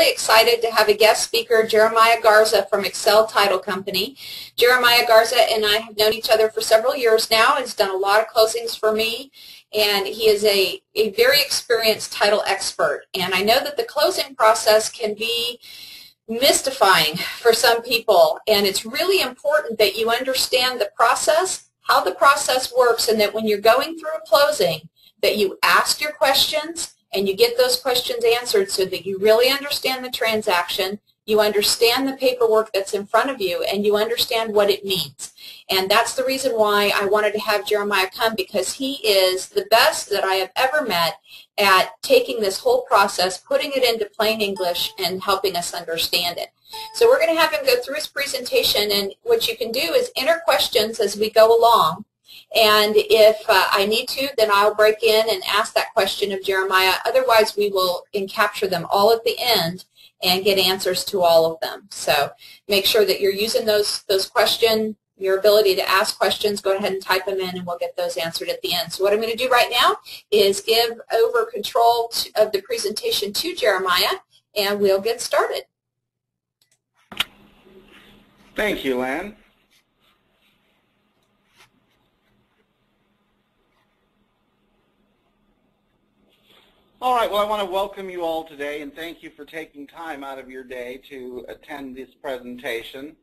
very excited to have a guest speaker, Jeremiah Garza from Excel Title Company. Jeremiah Garza and I have known each other for several years now. He's done a lot of closings for me, and he is a very experienced title expert. And I know that the closing process can be mystifying for some people, and it's really important that you understand the process, how the process works, and that when you're going through a closing, that you ask your questions and you get those questions answered so that you really understand the transaction, you understand the paperwork that's in front of you, and you understand what it means. And that's the reason why I wanted to have Jeremiah come, because he is the best that I have ever met at taking this whole process, putting it into plain English, and helping us understand it. So we're going to have him go through his presentation, and what you can do is enter questions as we go along. And if I need to, then I'll break in and ask that question of Jeremiah. Otherwise, we will encapture them all at the end and get answers to all of them. So make sure that you're using those questions, your ability to ask questions. Go ahead and type them in, and we'll get those answered at the end. So what I'm going to do right now is give over control of the presentation to Jeremiah, and we'll get started. Thank you, Lan. All right, well, I want to welcome you all today, and thank you for taking time out of your day to attend this presentation.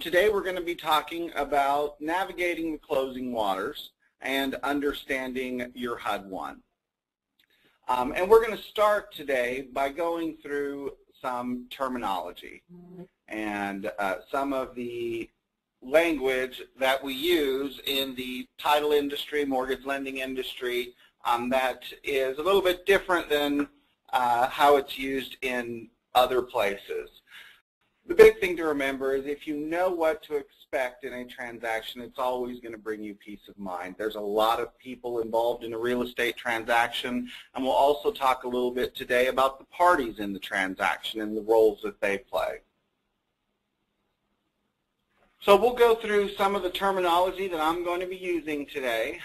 Today we're going to be talking about navigating the closing waters and understanding your HUD-1. And we're going to start today by going through some terminology and some of the language that we use in the title industry, mortgage lending industry, that is a little bit different than how it's used in other places. The big thing to remember is if you know what to expect in a transaction, it's always going to bring you peace of mind. There's a lot of people involved in a real estate transaction, and we'll also talk a little bit today about the parties in the transaction and the roles that they play. So we'll go through some of the terminology that I'm going to be using today.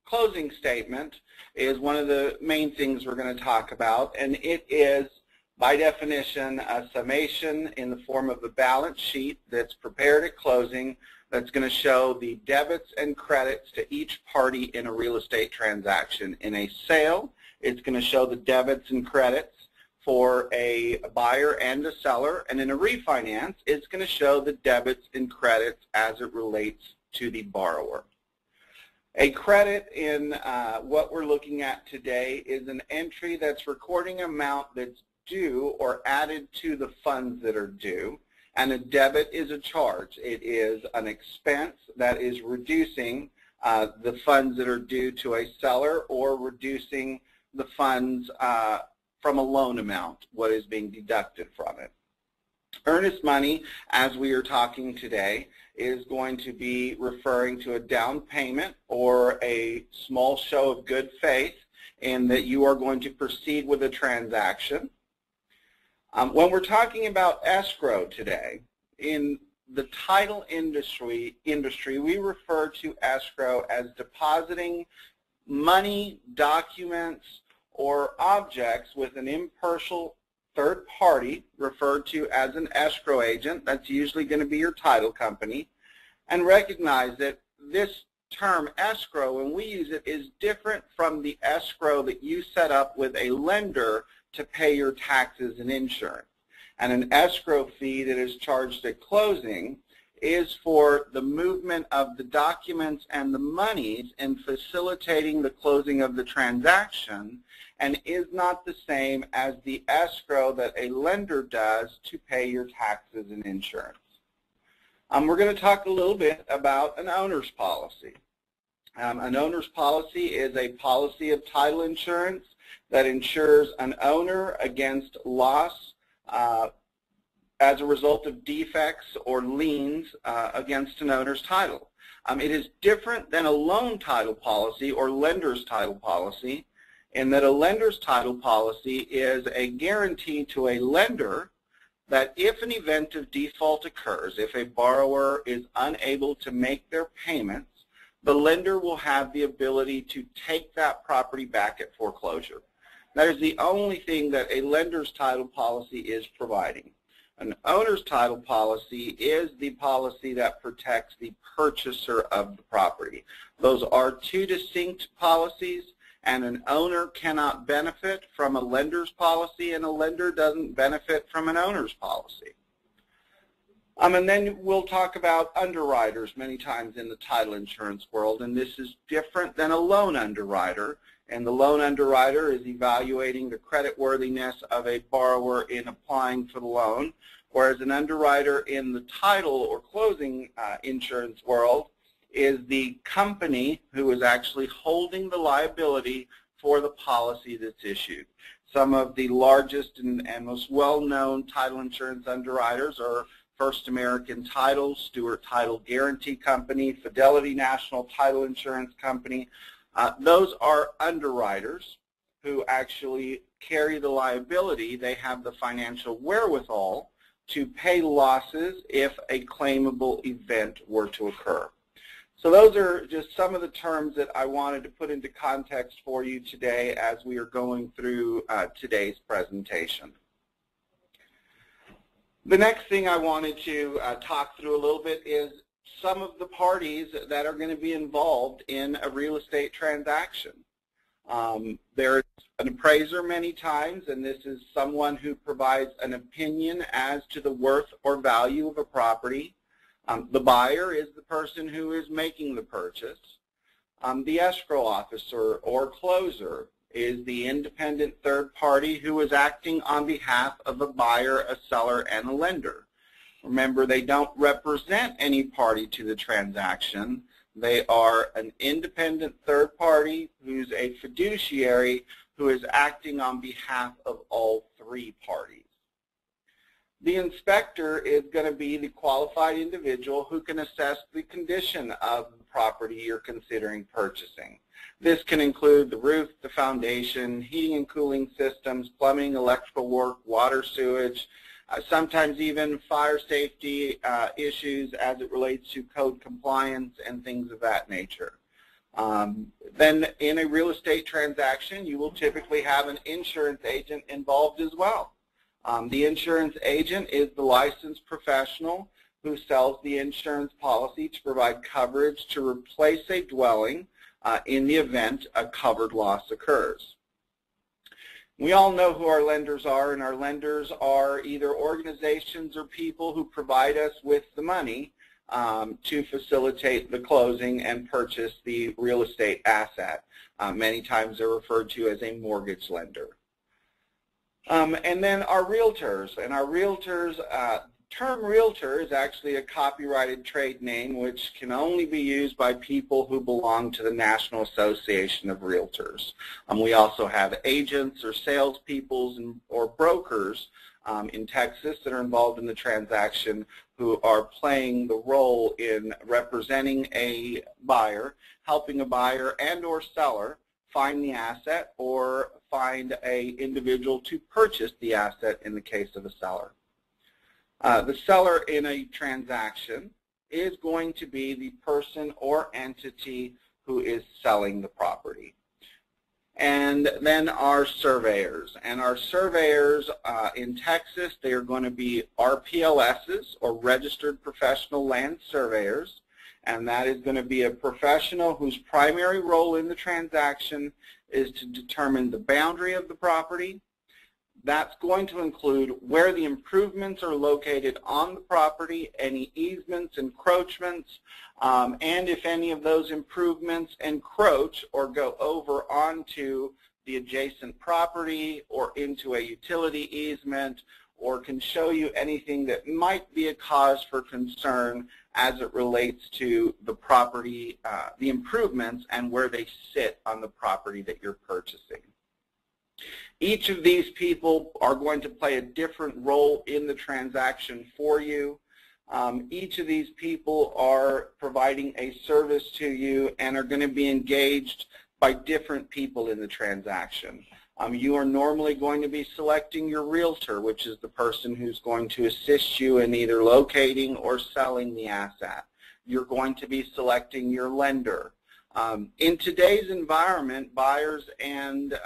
Closing statement is one of the main things we're going to talk about, and it is, by definition, a summation in the form of a balance sheet that's prepared at closing that's going to show the debits and credits to each party in a real estate transaction. In a sale, it's going to show the debits and credits for a buyer and a seller, and in a refinance, it's going to show the debits and credits as it relates to the borrower. A credit in what we're looking at today is an entry that's recording an amount that's due or added to the funds that are due, and a debit is a charge. It is an expense that is reducing the funds that are due to a seller or reducing the funds from a loan amount, what is being deducted from it. Earnest money, as we are talking today, is going to be referring to a down payment or a small show of good faith in that you are going to proceed with a transaction. When we're talking about escrow today, in the title industry, we refer to escrow as depositing money, documents, or objects with an impartial third party, referred to as an escrow agent. That's usually going to be your title company. And recognize that this term escrow, when we use it, is different from the escrow that you set up with a lender to pay your taxes and insurance. And an escrow fee that is charged at closing is for the movement of the documents and the monies in facilitating the closing of the transaction, and is not the same as the escrow that a lender does to pay your taxes and insurance. We're going to talk a little bit about an owner's policy. An owner's policy is a policy of title insurance that insures an owner against loss as a result of defects or liens against an owner's title. It is different than a loan title policy or lender's title policy, in that a lender's title policy is a guarantee to a lender that if an event of default occurs, if a borrower is unable to make their payments, the lender will have the ability to take that property back at foreclosure. That is the only thing that a lender's title policy is providing. An owner's title policy is the policy that protects the purchaser of the property. Those are two distinct policies, and an owner cannot benefit from a lender's policy, and a lender doesn't benefit from an owner's policy. And then we'll talk about underwriters many times in the title insurance world, and this is different than a loan underwriter. And the loan underwriter is evaluating the creditworthiness of a borrower in applying for the loan, whereas an underwriter in the title or closing insurance world is the company who is actually holding the liability for the policy that's issued. Some of the largest and most well-known title insurance underwriters are First American Title, Stewart Title Guarantee Company, Fidelity National Title Insurance Company. Those are underwriters who actually carry the liability. They have the financial wherewithal to pay losses if a claimable event were to occur. So those are just some of the terms that I wanted to put into context for you today as we are going through today's presentation. The next thing I wanted to talk through a little bit is some of the parties that are going to be involved in a real estate transaction. There's an appraiser many times, and this is someone who provides an opinion as to the worth or value of a property. The buyer is the person who is making the purchase. The escrow officer or closer is the independent third party who is acting on behalf of a buyer, a seller, and a lender. Remember, they don't represent any party to the transaction. They are an independent third party who's a fiduciary who is acting on behalf of all three parties. The inspector is going to be the qualified individual who can assess the condition of the property you're considering purchasing. This can include the roof, the foundation, heating and cooling systems, plumbing, electrical work, water, sewage, sometimes even fire safety issues as it relates to code compliance and things of that nature. Then in a real estate transaction, you will typically have an insurance agent involved as well. The insurance agent is the licensed professional who sells the insurance policy to provide coverage to replace a dwelling in the event a covered loss occurs. We all know who our lenders are, and our lenders are either organizations or people who provide us with the money to facilitate the closing and purchase the real estate asset. Many times they're referred to as a mortgage lender. And then our realtors, and our realtors, term realtor is actually a copyrighted trade name which can only be used by people who belong to the National Association of Realtors. We also have agents or salespeople or brokers in Texas that are involved in the transaction who are playing the role in representing a buyer, helping a buyer and or seller find the asset or find an individual to purchase the asset in the case of a seller. The seller in a transaction is going to be the person or entity who is selling the property. And then our surveyors. And our surveyors in Texas, they are going to be RPLSs, or Registered Professional Land Surveyors. And that is going to be a professional whose primary role in the transaction is to determine the boundary of the property. That's going to include where the improvements are located on the property, any easements, encroachments, and if any of those improvements encroach or go over onto the adjacent property or into a utility easement, or can show you anything that might be a cause for concern as it relates to the property, the improvements, and where they sit on the property that you're purchasing. Each of these people are going to play a different role in the transaction for you. Each of these people are providing a service to you and are going to be engaged by different people in the transaction. You are normally going to be selecting your realtor, which is the person who's going to assist you in either locating or selling the asset. You're going to be selecting your lender. In today's environment, buyers and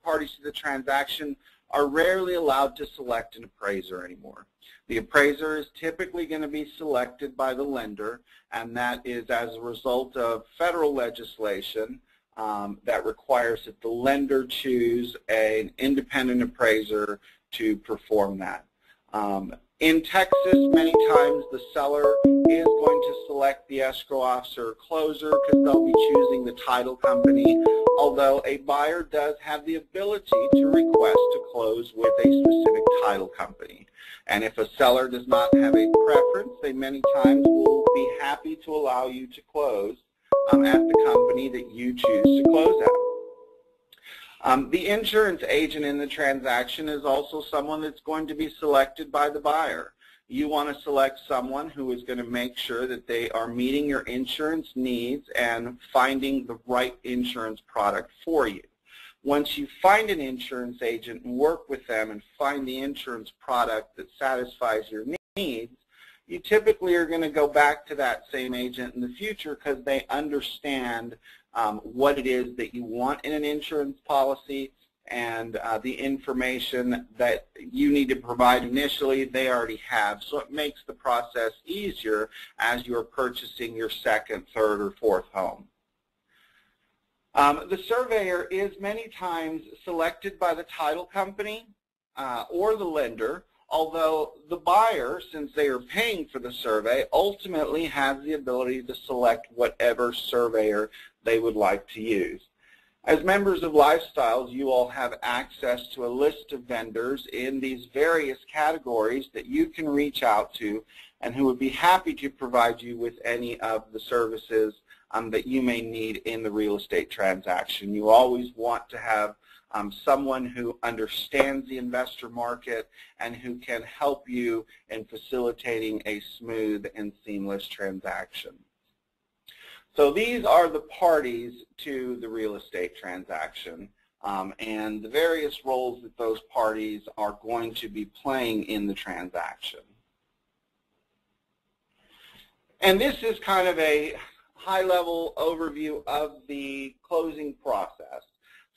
parties to the transaction are rarely allowed to select an appraiser anymore. The appraiser is typically going to be selected by the lender, and that is as a result of federal legislation that requires that the lender choose an independent appraiser to perform that. In Texas, many times the seller is going to select the escrow officer or closer because they'll be choosing the title company, although a buyer does have the ability to request to close with a specific title company. And if a seller does not have a preference, they many times will be happy to allow you to close at the company that you choose to close at. The insurance agent in the transaction is also someone that's going to be selected by the buyer. You want to select someone who is going to make sure that they are meeting your insurance needs and finding the right insurance product for you. Once you find an insurance agent and work with them and find the insurance product that satisfies your needs, you typically are going to go back to that same agent in the future because they understand what it is that you want in an insurance policy, and the information that you need to provide initially they already have. So it makes the process easier as you're purchasing your second, third, or fourth home. The surveyor is many times selected by the title company or the lender, although the buyer, since they are paying for the survey, ultimately has the ability to select whatever surveyor they would like to use. As members of Lifestyles, you all have access to a list of vendors in these various categories that you can reach out to and who would be happy to provide you with any of the services that you may need in the real estate transaction. You always want to have someone who understands the investor market and who can help you in facilitating a smooth and seamless transaction. So these are the parties to the real estate transaction and the various roles that those parties are going to be playing in the transaction. And this is kind of a high-level overview of the closing process.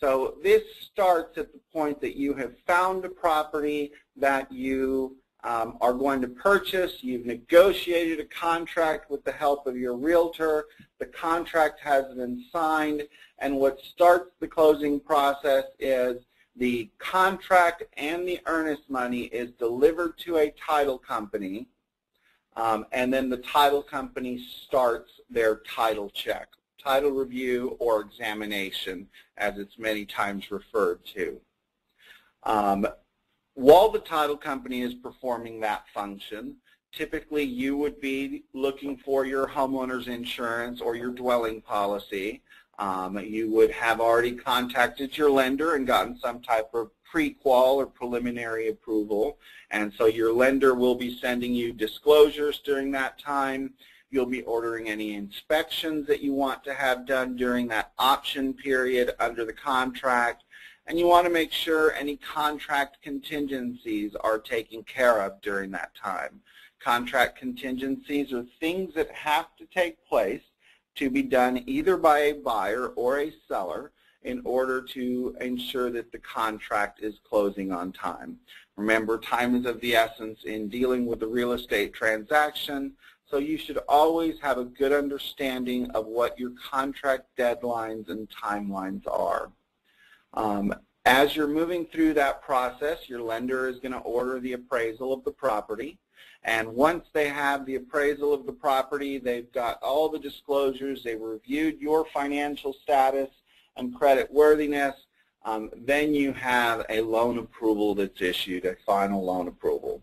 So this starts at the point that you have found a property that you are going to purchase. You've negotiated a contract with the help of your realtor. The contract has been signed, and what starts the closing process is the contract and the earnest money is delivered to a title company, and then the title company starts their title check, title review, or examination, as it's many times referred to. While the title company is performing that function, typically you would be looking for your homeowner's insurance or your dwelling policy. You would have already contacted your lender and gotten some type of pre-qual or preliminary approval, and so your lender will be sending you disclosures during that time. You'll be ordering any inspections that you want to have done during that option period under the contract, and you want to make sure any contract contingencies are taken care of during that time. Contract contingencies are things that have to take place to be done either by a buyer or a seller in order to ensure that the contract is closing on time. Remember, time is of the essence in dealing with a real estate transaction, so you should always have a good understanding of what your contract deadlines and timelines are. As you're moving through that process, your lender is going to order the appraisal of the property. And once they have the appraisal of the property, they've got all the disclosures, they've reviewed your financial status and credit worthiness, then you have a loan approval that's issued, a final loan approval.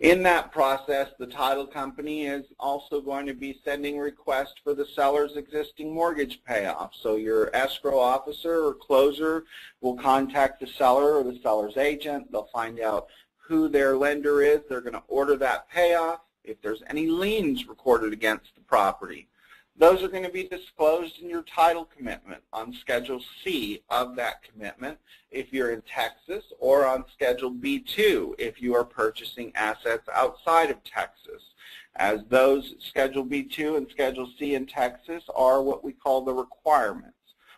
In that process, the title company is also going to be sending requests for the seller's existing mortgage payoff. So your escrow officer or closer will contact the seller or the seller's agent. They'll find out who their lender is. They're going to order that payoff. If there's any liens recorded against the property, those are going to be disclosed in your title commitment on Schedule C of that commitment if you're in Texas, or on Schedule B2 if you are purchasing assets outside of Texas, as those Schedule B2 and Schedule C in Texas are what we call the requirements.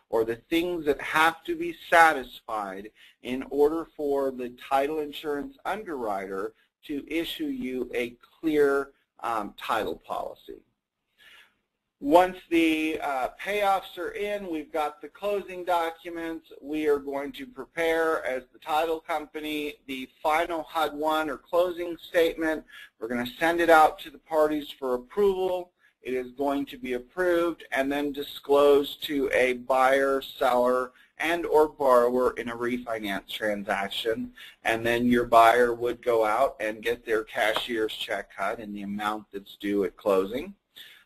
or the things that have to be satisfied in order for the title insurance underwriter to issue you a clear title policy. Once the payoffs are in, we've got the closing documents. We are going to prepare, as the title company, the final HUD-1 or closing statement. We're going to send it out to the parties for approval. It is going to be approved and then disclosed to a buyer, seller, and or borrower in a refinance transaction. And then your buyer would go out and get their cashier's check cut in the amount that's due at closing.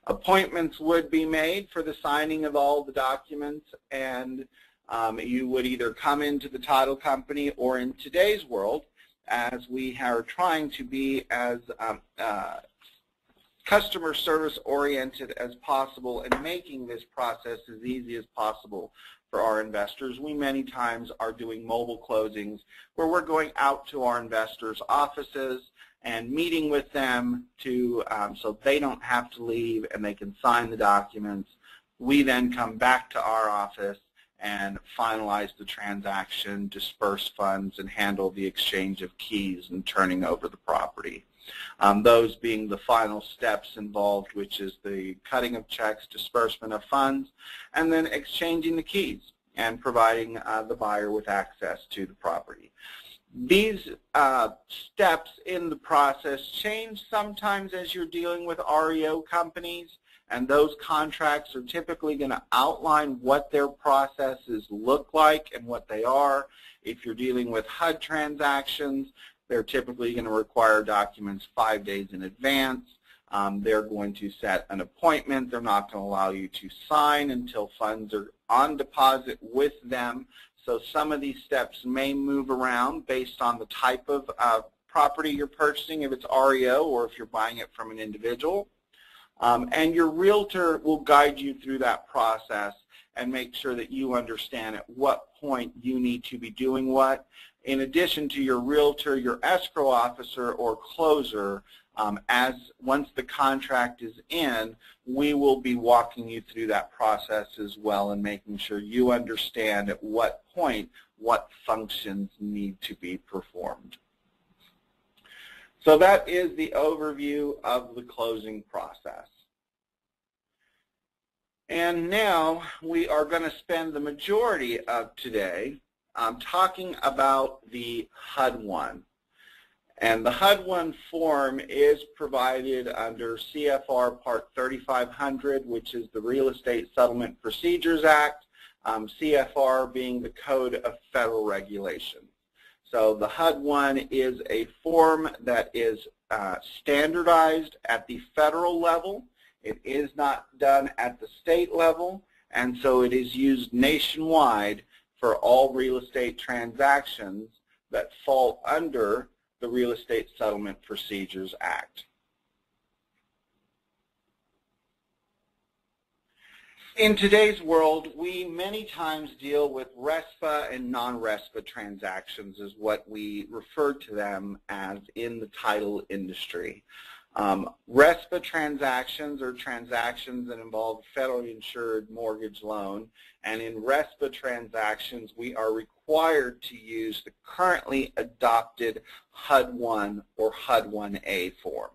Appointments would be made for the signing of all the documents, and you would either come into the title company, or in today's world, as we are trying to be as customer service oriented as possible and making this process as easy as possible for our investors, we many times are doing mobile closings where we're going out to our investors' offices and meeting with them to so they don't have to leave and they can sign the documents. We then come back to our office and finalize the transaction, disperse funds, and handle the exchange of keys and turning over the property. Those being the final steps involved, which is the cutting of checks, disbursement of funds, and then exchanging the keys and providing the buyer with access to the property. These steps in the process change sometimes as you're dealing with REO companies, and those contracts are typically going to outline what their processes look like and what they are. If you're dealing with HUD transactions, they're typically going to require documents 5 days in advance. They're going to set an appointment. They're not going to allow you to sign until funds are on deposit with them. So some of these steps may move around based on the type of property you're purchasing, if it's REO or if you're buying it from an individual. And your realtor will guide you through that process and make sure that you understand at what point you need to be doing what. In addition to your realtor, your escrow officer or closer, once the contract is in, we will be walking you through that process as well and making sure you understand at what point what functions need to be performed. So that is the overview of the closing process. And now we are going to spend the majority of today talking about the HUD-1. And the HUD-1 form is provided under CFR Part 3500, which is the Real Estate Settlement Procedures Act, CFR being the Code of Federal Regulations. So the HUD-1 is a form that is standardized at the federal level. It is not done at the state level, and so it is used nationwide for all real estate transactions that fall under the Real Estate Settlement Procedures Act. In today's world, we many times deal with RESPA and non-RESPA transactions, is what we refer to them as in the title industry. RESPA transactions are transactions that involve federally insured mortgage loan, and in RESPA transactions we are required to use the currently adopted HUD-1 or HUD-1A form.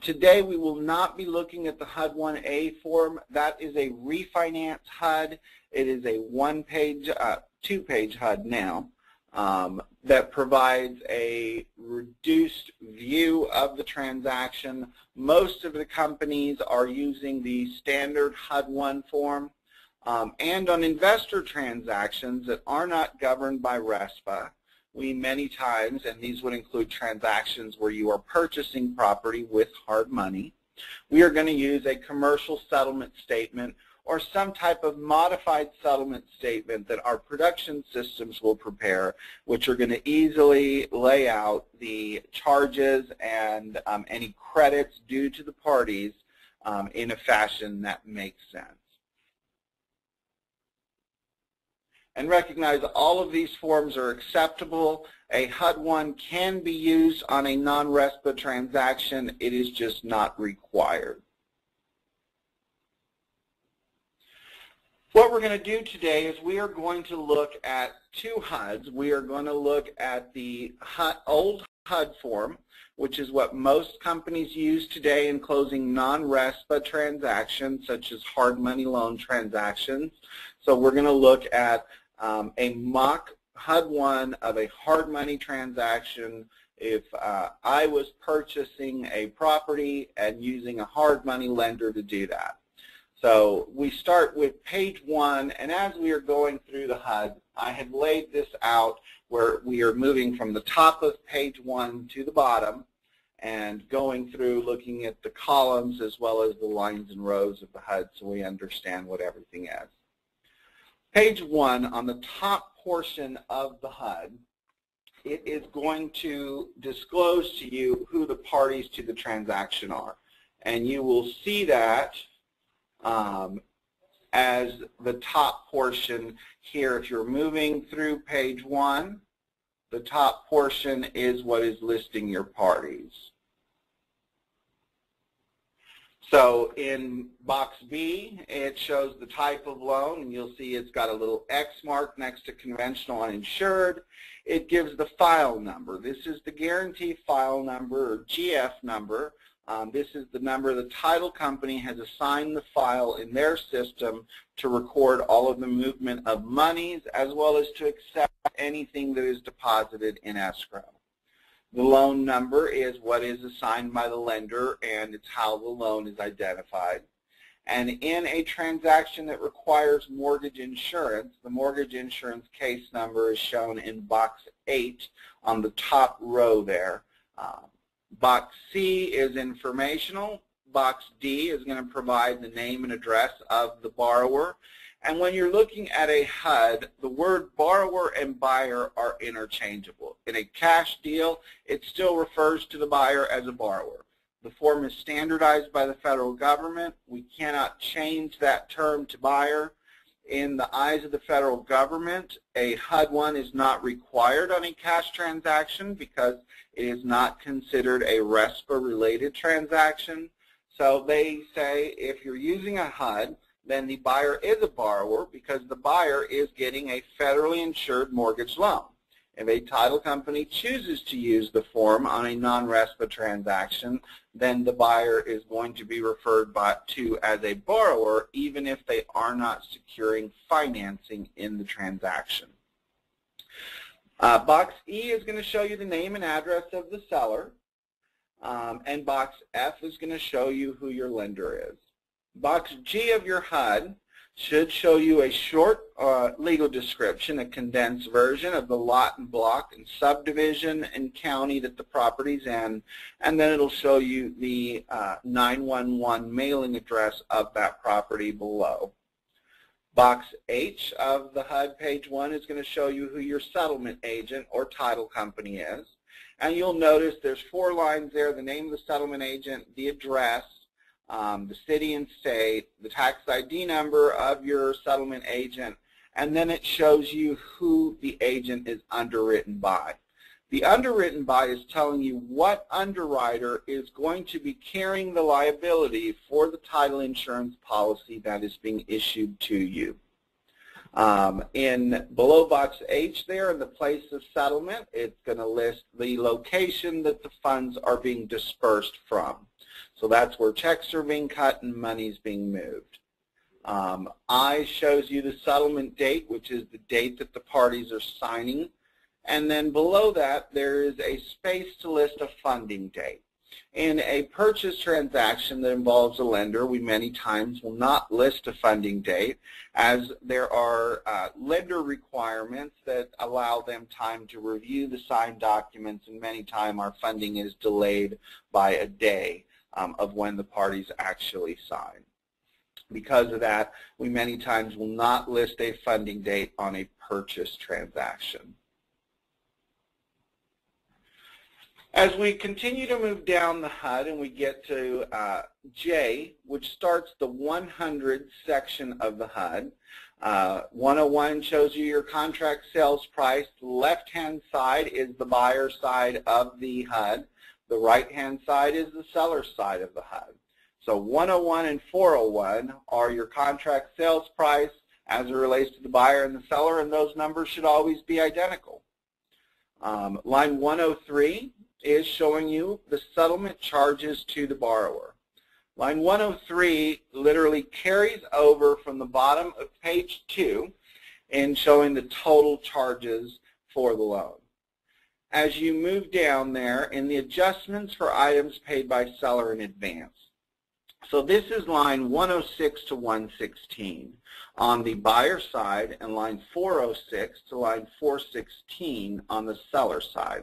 Today we will not be looking at the HUD-1A form. That is a refinance HUD. It is a one-page, two-page HUD now. That provides a reduced view of the transaction. Most of the companies are using the standard HUD-1 form. And on investor transactions that are not governed by RESPA, we many times, and these would include transactions where you are purchasing property with hard money, we are going to use a commercial settlement statement or some type of modified settlement statement that our production systems will prepare, which are going to easily lay out the charges and any credits due to the parties in a fashion that makes sense. And recognize all of these forms are acceptable. A HUD-1 can be used on a non-RESPA transaction. It is just not required. What we're going to do today is we are going to look at two HUDs. We are going to look at the old HUD form, which is what most companies use today in closing non-RESPA transactions, such as hard money loan transactions. So we're going to look at a mock HUD 1 of a hard money transaction if I was purchasing a property and using a hard money lender to do that. So we start with page 1, and as we are going through the HUD, I have laid this out where we are moving from the top of page 1 to the bottom and going through looking at the columns as well as the lines and rows of the HUD so we understand what everything is. Page 1, on the top portion of the HUD, it is going to disclose to you who the parties to the transaction are. And you will see that as the top portion here. If you're moving through page 1, the top portion is what is listing your parties. So in box B, it shows the type of loan, and you'll see it's got a little X mark next to conventional uninsured. It gives the file number. This is the guarantee file number, or GF number. This is the number the title company has assigned the file in their system to record all of the movement of monies as well as to accept anything that is deposited in escrow. The loan number is what is assigned by the lender, and it's how the loan is identified. And in a transaction that requires mortgage insurance, the mortgage insurance case number is shown in box 8 on the top row there. Box C is informational. Box D is going to provide the name and address of the borrower. And when you're looking at a HUD, the word borrower and buyer are interchangeable. In a cash deal, it still refers to the buyer as a borrower. The form is standardized by the federal government. We cannot change that term to buyer. In the eyes of the federal government, a HUD 1 is not required on a cash transaction because it is not considered a RESPA-related transaction. So they say if you're using a HUD, then the buyer is a borrower because the buyer is getting a federally insured mortgage loan. If a title company chooses to use the form on a non-RESPA transaction, then the buyer is going to be referred to as a borrower even if they are not securing financing in the transaction. Box E is going to show you the name and address of the seller, and box F is going to show you who your lender is. Box G of your HUD should show you a short legal description, a condensed version of the lot and block and subdivision and county that the property's in, and then it'll show you the 911 mailing address of that property below. Box H of the HUD page 1 is going to show you who your settlement agent or title company is, and you'll notice there's 4 lines there: the name of the settlement agent, the address, the city and state, the tax ID number of your settlement agent, and then it shows you who the agent is underwritten by. The underwritten by is telling you what underwriter is going to be carrying the liability for the title insurance policy that is being issued to you. In below box H there, in the place of settlement, it's going to list the location that the funds are being dispersed from. So that's where checks are being cut and money is being moved. I shows you the settlement date, which is the date that the parties are signing. And then below that, there is a space to list a funding date. In a purchase transaction that involves a lender, we many times will not list a funding date, as there are lender requirements that allow them time to review the signed documents, and many times our funding is delayed by a day of when the parties actually sign. Because of that, we many times will not list a funding date on a purchase transaction. As we continue to move down the HUD and we get to J, which starts the 100 section of the HUD, 101 shows you your contract sales price. The left-hand side is the buyer side of the HUD. The right-hand side is the seller side of the HUD. So 101 and 401 are your contract sales price, as it relates to the buyer and the seller, and those numbers should always be identical. Line 103 is showing you the settlement charges to the borrower. Line 103 literally carries over from the bottom of page 2 in showing the total charges for the loan. As you move down there in the adjustments for items paid by seller in advance. So this is line 106 to 116 on the buyer side and line 406 to line 416 on the seller side.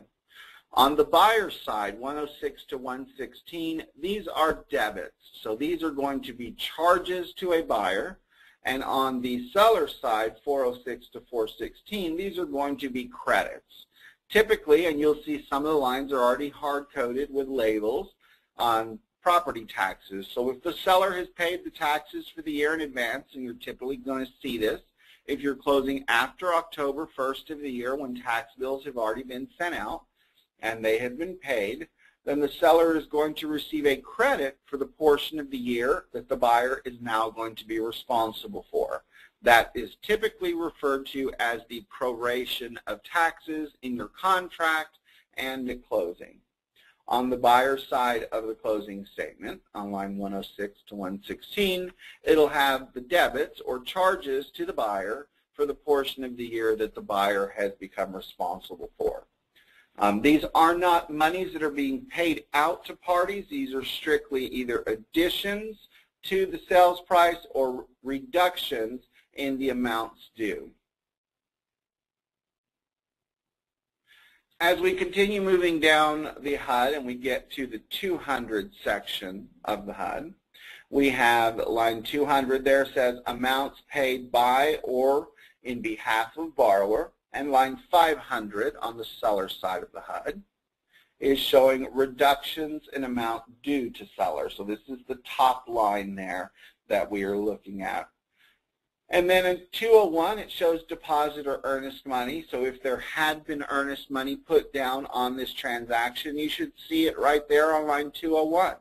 On the buyer side, 106 to 116, these are debits. So these are going to be charges to a buyer. And on the seller side, 406 to 416, these are going to be credits. Typically, and you'll see some of the lines are already hard-coded with labels on property taxes. So if the seller has paid the taxes for the year in advance, and you're typically going to see this if you're closing after October 1st of the year when tax bills have already been sent out and they have been paid, then the seller is going to receive a credit for the portion of the year that the buyer is now going to be responsible for. That is typically referred to as the proration of taxes in your contract and at closing. On the buyer side of the closing statement, on line 106 to 116, it'll have the debits or charges to the buyer for the portion of the year that the buyer has become responsible for. These are not monies that are being paid out to parties. These are strictly either additions to the sales price or reductions in the amounts due. As we continue moving down the HUD and we get to the 200 section of the HUD, we have line 200 there says amounts paid by or in behalf of borrower, and line 500 on the seller side of the HUD is showing reductions in amount due to seller. So this is the top line there that we are looking at. And then in 201, it shows deposit or earnest money. So if there had been earnest money put down on this transaction, you should see it right there on line 201.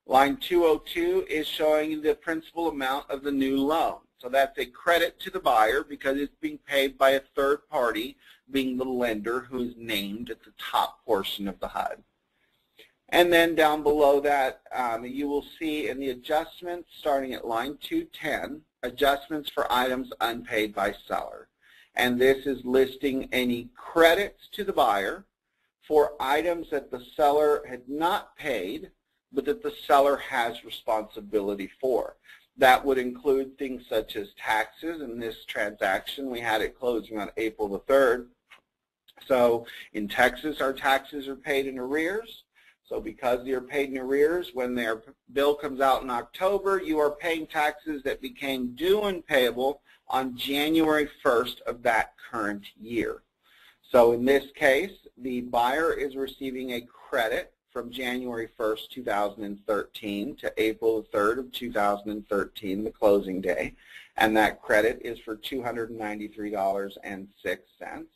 Line 202 is showing the principal amount of the new loan. So that's a credit to the buyer because it's being paid by a third party, being the lender who is named at the top portion of the HUD. And then down below that, you will see in the adjustments starting at line 210, adjustments for items unpaid by seller. And this is listing any credits to the buyer for items that the seller had not paid, but that the seller has responsibility for. That would include things such as taxes. In this transaction, we had it closing on April the 3rd. So in Texas, our taxes are paid in arrears. So because you're paid in arrears, when their bill comes out in October, you are paying taxes that became due and payable on January 1st of that current year. So in this case, the buyer is receiving a credit from January 1st, 2013 to April 3rd of 2013, the closing day, and that credit is for $293.06.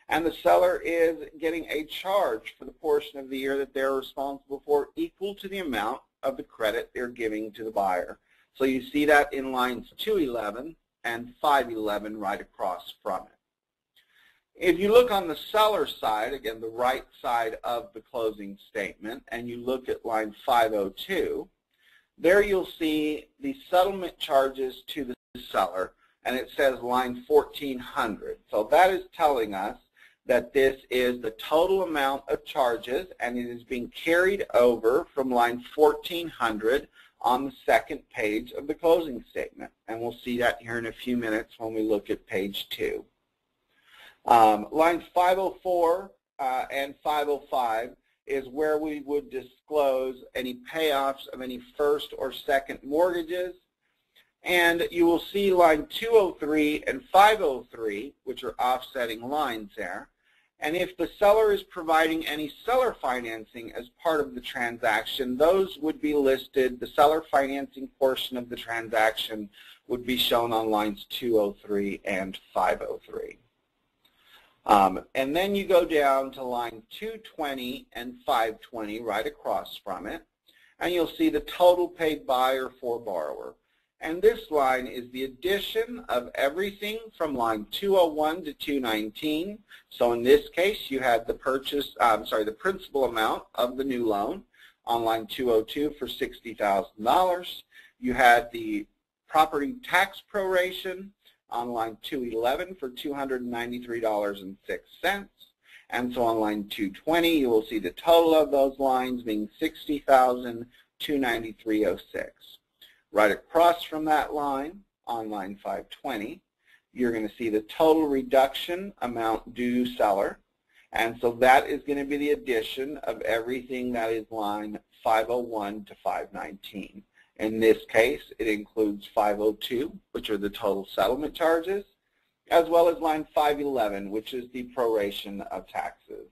And the seller is getting a charge for the portion of the year that they're responsible for equal to the amount of the credit they're giving to the buyer. So you see that in lines 211 and 511 right across from it. If you look on the seller side, again the right side of the closing statement, and you look at line 502, there you'll see the settlement charges to the seller, and it says line 1400. So that is telling us that this is the total amount of charges, and it is being carried over from line 1400 on the second page of the closing statement. And we'll see that here in a few minutes when we look at page 2. Lines 504 and 505 is where we would disclose any payoffs of any first or second mortgages. And you will see line 203 and 503, which are offsetting lines there. And if the seller is providing any seller financing as part of the transaction, those would be listed. The seller financing portion of the transaction would be shown on lines 203 and 503. And then you go down to line 220 and 520 right across from it, and you'll see the total paid by or for borrower. And this line is the addition of everything from line 201 to 219. So in this case, you had the the principal amount of the new loan on line 202 for $60,000. You had the property tax proration on line 211 for $293.06. And so on line 220, you will see the total of those lines being $60,293.06. Right across from that line, on line 520, you're going to see the total reduction amount due seller. And so that is going to be the addition of everything that is line 501 to 519. In this case, it includes 502, which are the total settlement charges, as well as line 511, which is the proration of taxes.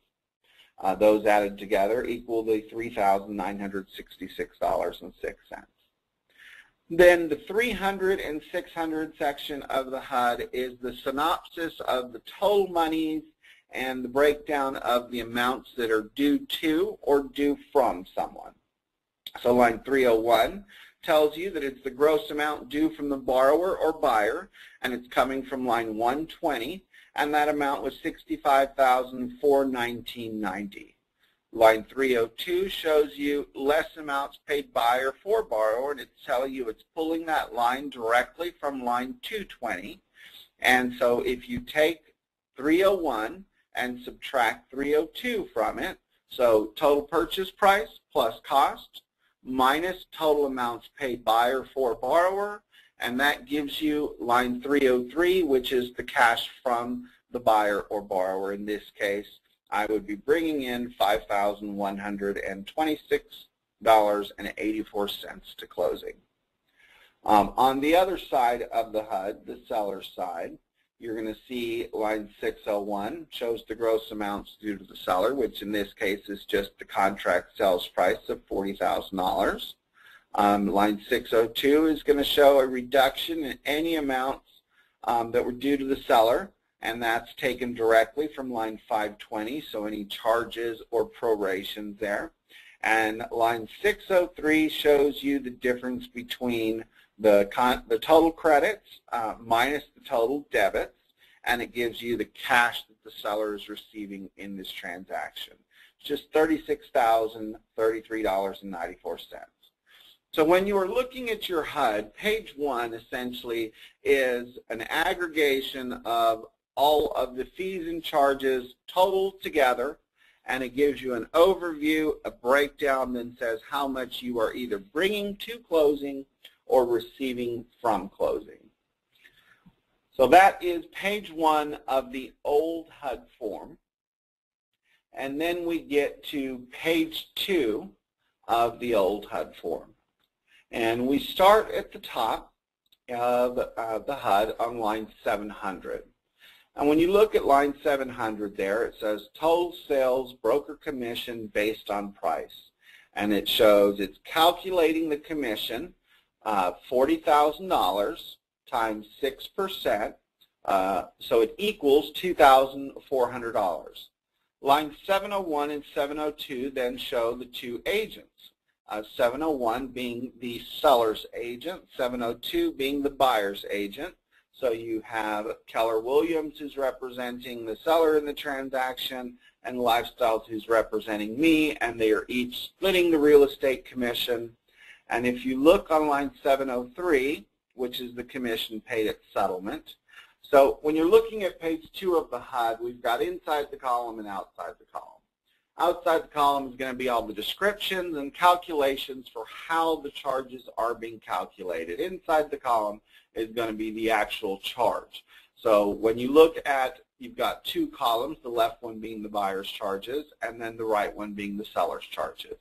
Those added together equal the $3,966.06. Then the 300 and 600 section of the HUD is the synopsis of the total monies and the breakdown of the amounts that are due to or due from someone. So line 301 tells you that it's the gross amount due from the borrower or buyer, and it's coming from line 120, and that amount was $65,419.90. Line 302 shows you less amounts paid buyer for borrower, and it's telling you it's pulling that line directly from line 220. And so if you take 301 and subtract 302 from it, so total purchase price plus cost minus total amounts paid buyer for borrower, and that gives you line 303, which is the cash from the buyer or borrower. In this case, I would be bringing in $5,126.84 to closing. On the other side of the HUD, the seller side, you're going to see line 601 shows the gross amounts due to the seller, which in this case is just the contract sales price of $40,000. Line 602 is going to show a reduction in any amounts that were due to the seller, and that's taken directly from line 520, so any charges or prorations there. And line 603 shows you the difference between the total credits minus the total debits, and it gives you the cash that the seller is receiving in this transaction. It's just $36,033.94. So when you are looking at your HUD, page 1 essentially is an aggregation of all of the fees and charges totaled together, and it gives you an overview, a breakdown, then says how much you are either bringing to closing or receiving from closing. So that is page 1 of the old HUD form. And then we get to page 2 of the old HUD form. And we start at the top of the HUD on line 700. And when you look at line 700 there, it says total sales broker commission based on price. And it shows it's calculating the commission, $40,000 times 6%, so it equals $2,400. Line 701 and 702 then show the two agents, 701 being the seller's agent, 702 being the buyer's agent. So you have Keller Williams who's representing the seller in the transaction, and Lifestyles who's representing me, and they are each splitting the real estate commission. And if you look on line 703, which is the commission paid at settlement, so when you're looking at page 2 of the HUD, we've got inside the column and outside the column. Outside the column is going to be all the descriptions and calculations for how the charges are being calculated. Inside the column is going to be the actual charge. So when you look at, you've got two columns, the left one being the buyer's charges and then the right one being the seller's charges.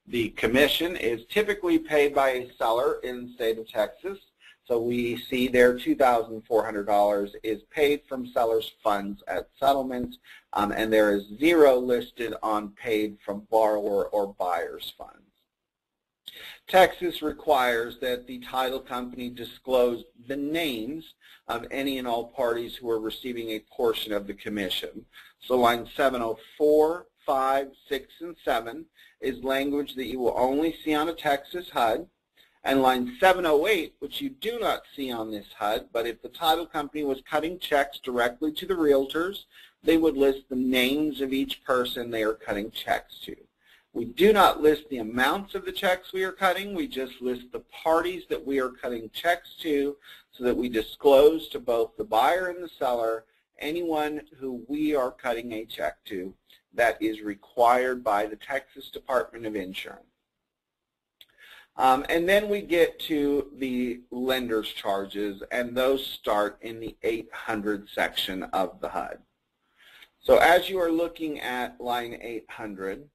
The commission is typically paid by a seller in the state of Texas. So we see there $2,400 is paid from seller's funds at settlement, and there is zero listed on paid from borrower or buyer's funds. Texas requires that the title company disclose the names of any and all parties who are receiving a portion of the commission. So line 704, 5, 6, and 7 is language that you will only see on a Texas HUD. And line 708, which you do not see on this HUD, but if the title company was cutting checks directly to the realtors, they would list the names of each person they are cutting checks to. We do not list the amounts of the checks we are cutting. We just list the parties that we are cutting checks to so that we disclose to both the buyer and the seller anyone who we are cutting a check to that is required by the Texas Department of Insurance. And then we get to the lender's charges, and those start in the 800 section of the HUD. So as you are looking at line 800,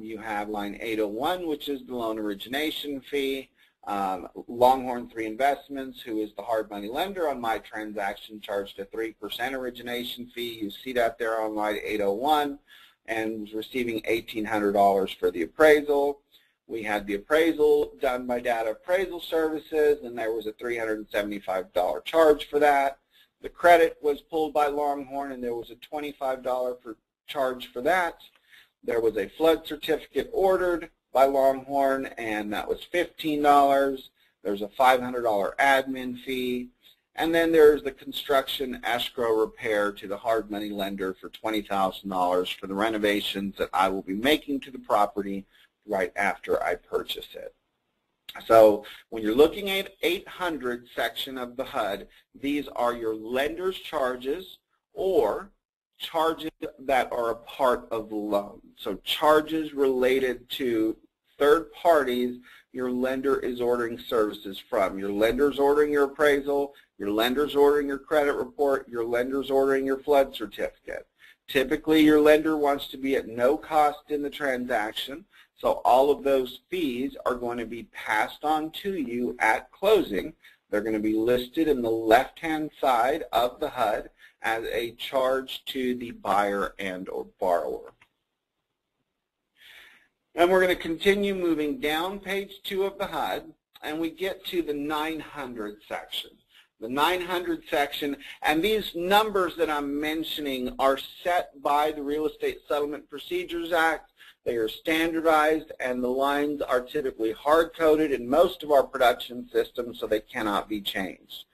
you have line 801, which is the loan origination fee. Longhorn 3 Investments, who is the hard money lender on my transaction, charged a 3% origination fee. You see that there on line 801, and was receiving $1,800 for the appraisal. We had the appraisal done by Data Appraisal Services, and there was a $375 charge for that. The credit was pulled by Longhorn, and there was a $25 charge for that. There was a flood certificate ordered by Longhorn, and that was $15. There's a $500 admin fee. And then there's the construction escrow repair to the hard money lender for $20,000 for the renovations that I will be making to the property right after I purchase it. So when you're looking at 800 section of the HUD, these are your lender's charges or charges that are a part of the loan. So charges related to third parties your lender is ordering services from. Your lender's ordering your appraisal, your lender's ordering your credit report, your lender's ordering your flood certificate. Typically your lender wants to be at no cost in the transaction, so all of those fees are going to be passed on to you at closing. They're going to be listed in the left-hand side of the HUD as a charge to the buyer and or borrower. And we're going to continue moving down page 2 of the HUD, and we get to the 900 section. The 900 section, and these numbers that I'm mentioning are set by the Real Estate Settlement Procedures Act. They are standardized, and the lines are typically hard-coded in most of our production systems, so they cannot be changed.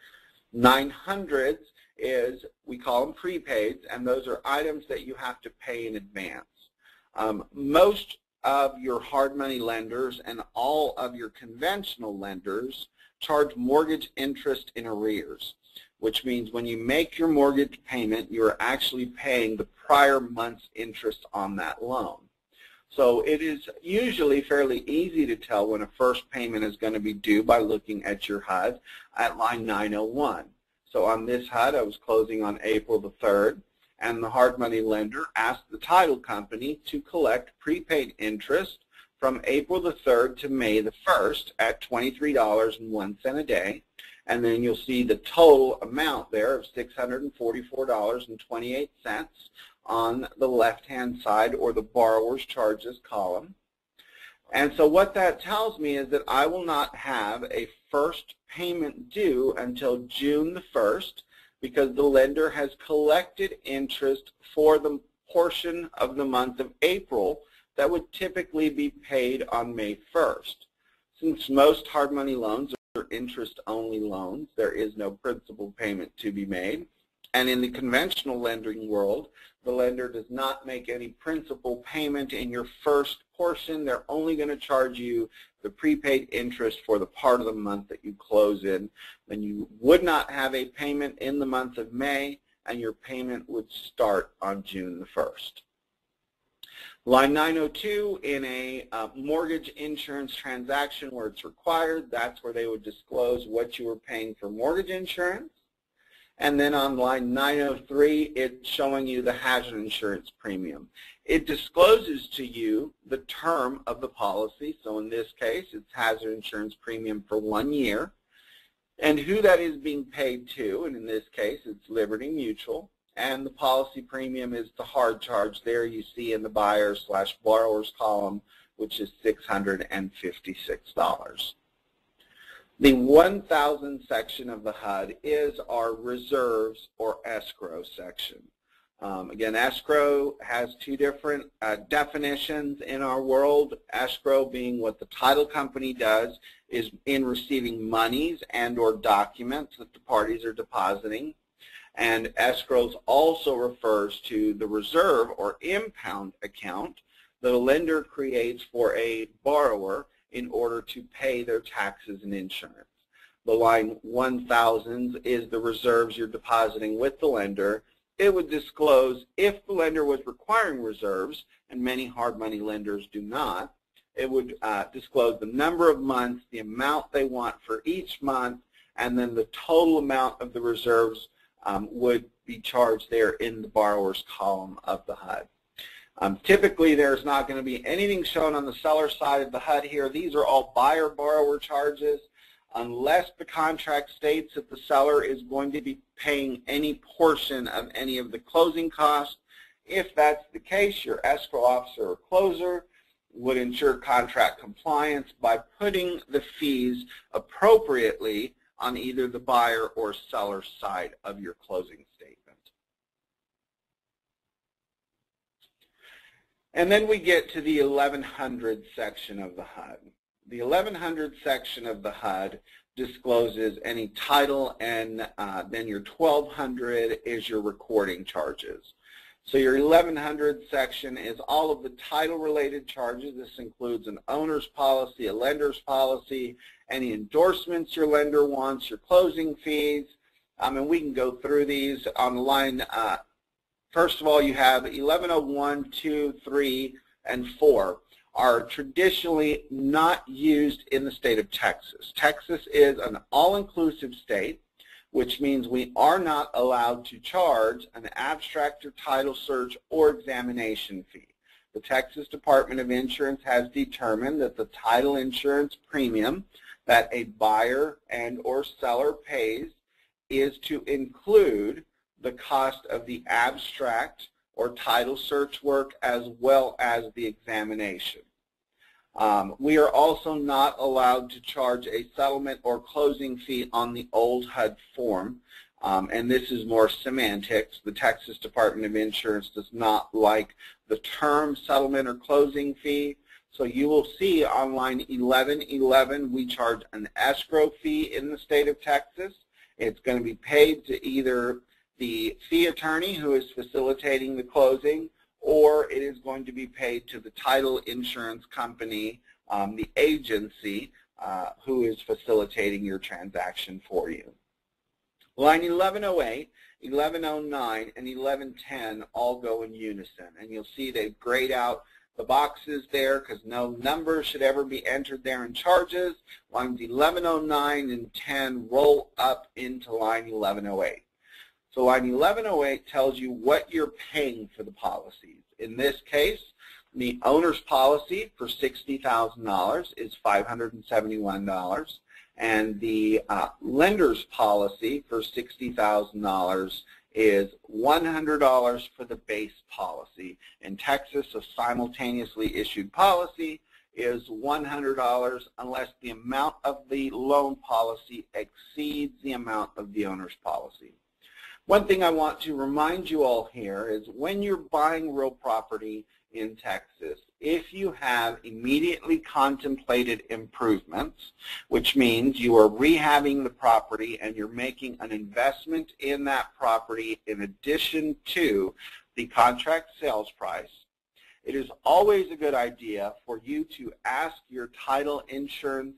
900s is, we call them prepaids, and those are items that you have to pay in advance. Most of your hard money lenders and all of your conventional lenders charge mortgage interest in arrears, which means when you make your mortgage payment, you're actually paying the prior month's interest on that loan. So it is usually fairly easy to tell when a first payment is going to be due by looking at your HUD at line 901. So on this HUD, I was closing on April the 3rd, and the hard money lender asked the title company to collect prepaid interest from April the 3rd to May the 1st at $23.01 a day. And then you'll see the total amount there of $644.28 on the left-hand side, or the borrower's charges column. And so what that tells me is that I will not have a first payment due until June the 1st, because the lender has collected interest for the portion of the month of April that would typically be paid on May 1st. Since most hard money loans are interest-only loans, there is no principal payment to be made. And in the conventional lending world, the lender does not make any principal payment in your first portion. They're only going to charge you the prepaid interest for the part of the month that you close in. Then you would not have a payment in the month of May, and your payment would start on June the 1st. Line 902, in a mortgage insurance transaction where it's required, that's where they would disclose what you were paying for mortgage insurance. And then on line 903, it's showing you the hazard insurance premium. It discloses to you the term of the policy. So in this case, it's hazard insurance premium for 1 year, and who that is being paid to. And in this case, it's Liberty Mutual. And the policy premium is the hard charge there you see in the buyer/borrower's column, which is $656. The 1000 section of the HUD is our reserves or escrow section. Again, escrow has two different definitions in our world. Escrow being what the title company does is in receiving monies and or documents that the parties are depositing. And escrows also refers to the reserve or impound account that a lender creates for a borrower in order to pay their taxes and insurance. The line 1000 is the reserves you're depositing with the lender. It would disclose if the lender was requiring reserves, and many hard money lenders do not. It would disclose the number of months, the amount they want for each month, and then the total amount of the reserves would be charged there in the borrower's column of the HUD. Typically, there's not going to be anything shown on the seller side of the HUD here. These are all buyer-borrower charges, unless the contract states that the seller is going to be paying any portion of any of the closing costs. If that's the case, your escrow officer or closer would ensure contract compliance by putting the fees appropriately on either the buyer or seller side of your closing statement. And then we get to the 1100 section of the HUD. The 1100 section of the HUD discloses any title, and then your 1200 is your recording charges. So your 1100 section is all of the title-related charges. This includes an owner's policy, a lender's policy, any endorsements your lender wants, your closing fees, and we can go through these on the line. First of all, you have 1101, 2, 3, and 4 are traditionally not used in the state of Texas. Texas is an all-inclusive state, which means we are not allowed to charge an abstract or title search or examination fee. The Texas Department of Insurance has determined that the title insurance premium that a buyer and or seller pays is to include the cost of the abstract or title search work as well as the examination. We are also not allowed to charge a settlement or closing fee on the old HUD form, and this is more semantics. The Texas Department of Insurance does not like the term settlement or closing fee, so you will see on line 1111 we charge an escrow fee in the state of Texas. It's going to be paid to either the fee attorney who is facilitating the closing, or it is going to be paid to the title insurance company, the agency who is facilitating your transaction for you. Line 1108, 1109, and 1110 all go in unison, and you'll see they've grayed out the boxes there because no number should ever be entered there in charges. Lines 1109 and 10 roll up into line 1108. So line 1108 tells you what you're paying for the policies. In this case, the owner's policy for $60,000 is $571, and the lender's policy for $60,000 is $100 for the base policy. In Texas, a simultaneously issued policy is $100 unless the amount of the loan policy exceeds the amount of the owner's policy. One thing I want to remind you all here is when you're buying real property in Texas, if you have immediately contemplated improvements, which means you are rehabbing the property and you're making an investment in that property in addition to the contract sales price, it is always a good idea for you to ask your title insurance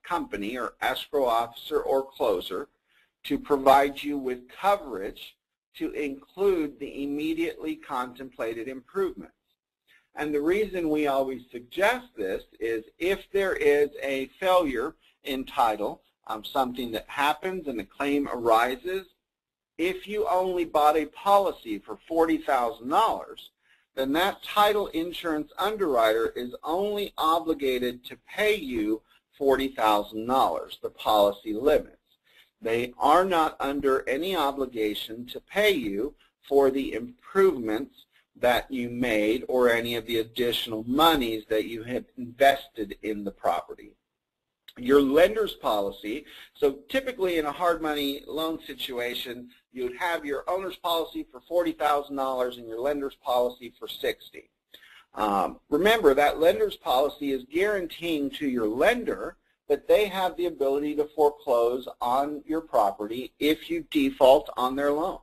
company or escrow officer or closer to provide you with coverage to include the immediately contemplated improvements. And the reason we always suggest this is if there is a failure in title, something that happens and a claim arises, if you only bought a policy for $40,000, then that title insurance underwriter is only obligated to pay you $40,000, the policy limits. They are not under any obligation to pay you for the improvements that you made or any of the additional monies that you have invested in the property. Your lender's policy, so typically in a hard money loan situation, you'd have your owner's policy for $40,000 and your lender's policy for $60,000. Remember that lender's policy is guaranteeing to your lender that they have the ability to foreclose on your property if you default on their loan.